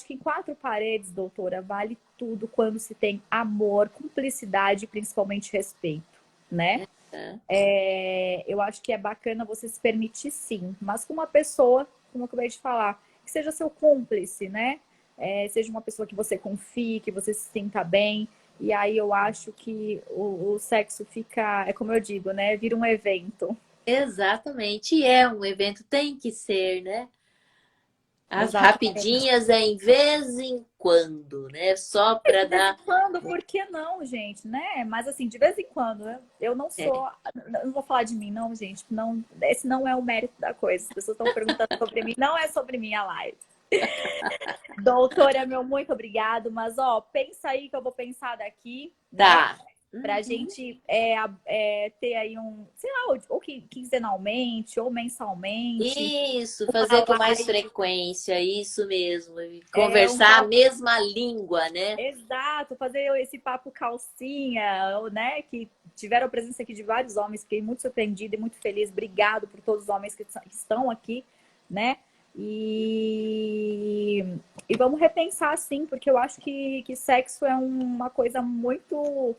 em quatro paredes, doutora, vale tudo quando se tem amor, cumplicidade e principalmente respeito, né? Né? Eu acho que é bacana você se permitir sim, mas com uma pessoa, como eu acabei de falar, que seja seu cúmplice, né? Seja uma pessoa que você confie, que você se sinta bem. E aí eu acho que o sexo fica, é como eu digo, né? Vira um evento. Exatamente, e é um evento, tem que ser, né? As Exatamente. rapidinhas é em vez em quando, né? Só para De vez em dar. quando, por que não, gente, né? Mas assim, de vez em quando, eu não É, sou, não vou falar de mim, não, gente. Não, esse não é o mérito da coisa. As pessoas estão perguntando sobre mim, não é sobre mim a live. Doutora, meu muito obrigado, mas ó, pensa aí que eu vou pensar daqui, né? tá, para a Uhum. gente ter aí um, sei lá, ou quinzenalmente, ou mensalmente, Isso, fazer uma com mais live. frequência, isso mesmo. E É um conversar a papo mesma língua, né? exato, fazer esse papo calcinha, né? Que tiveram a presença aqui de vários homens, fiquei muito surpreendida e muito feliz. Obrigado por todos os homens que estão aqui, né? E, e vamos repensar, sim, porque eu acho que sexo é uma coisa muito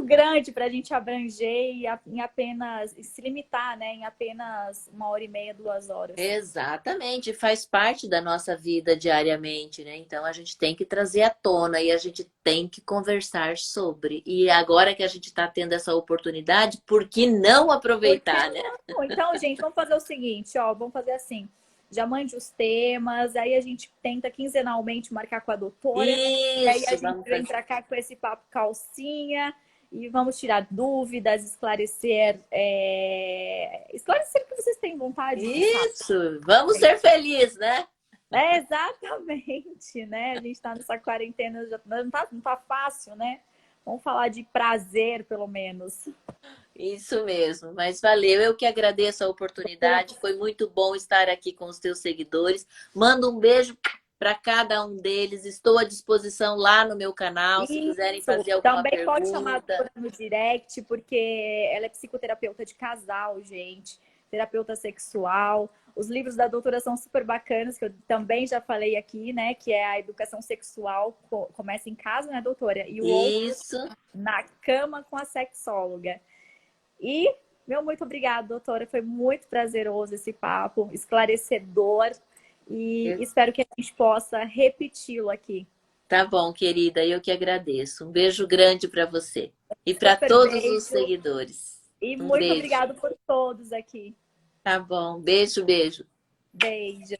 grande para a gente abranger em apenas se limitar, né? Em apenas 1h30, 2 horas. Exatamente, faz parte da nossa vida diariamente, né? Então a gente tem que trazer à tona e a gente tem que conversar sobre. E agora que a gente está tendo essa oportunidade, por que não Por que aproveitar, né? não? Então, gente, vamos fazer o seguinte, ó, vamos fazer assim. Já mande os temas, aí a gente tenta quinzenalmente marcar com a doutora, e aí a Isso, gente vamos vem fazer. para cá com esse papo calcinha e vamos tirar dúvidas, esclarecer o que vocês têm vontade de saber. Isso, vamos ser felizes, né? É, exatamente, né? A gente está nessa quarentena, já não tá fácil, né? Vamos falar de prazer, pelo menos. Isso mesmo, mas valeu. Eu que agradeço a oportunidade. Foi muito bom estar aqui com os teus seguidores. Manda um beijo para cada um deles. Estou à disposição lá no meu canal, se quiserem Isso. fazer alguma Também pode chamar a pergunta. doutora no direct, porque ela é psicoterapeuta de casal, gente, terapeuta sexual. Os livros da doutora são super bacanas, que eu também já falei aqui, né? Que é a educação sexual, começa em casa, né, doutora? E o outro, Isso. na cama com a sexóloga. E, meu muito obrigada, doutora. Foi muito prazeroso esse papo, esclarecedor. E espero que a gente possa repeti-lo aqui. Tá bom, querida. Eu que agradeço. Um beijo grande para você e para Super todos os beijo. seguidores. E Um muito beijo. obrigado por todos aqui. Tá bom. Beijo, beijo. Beijo.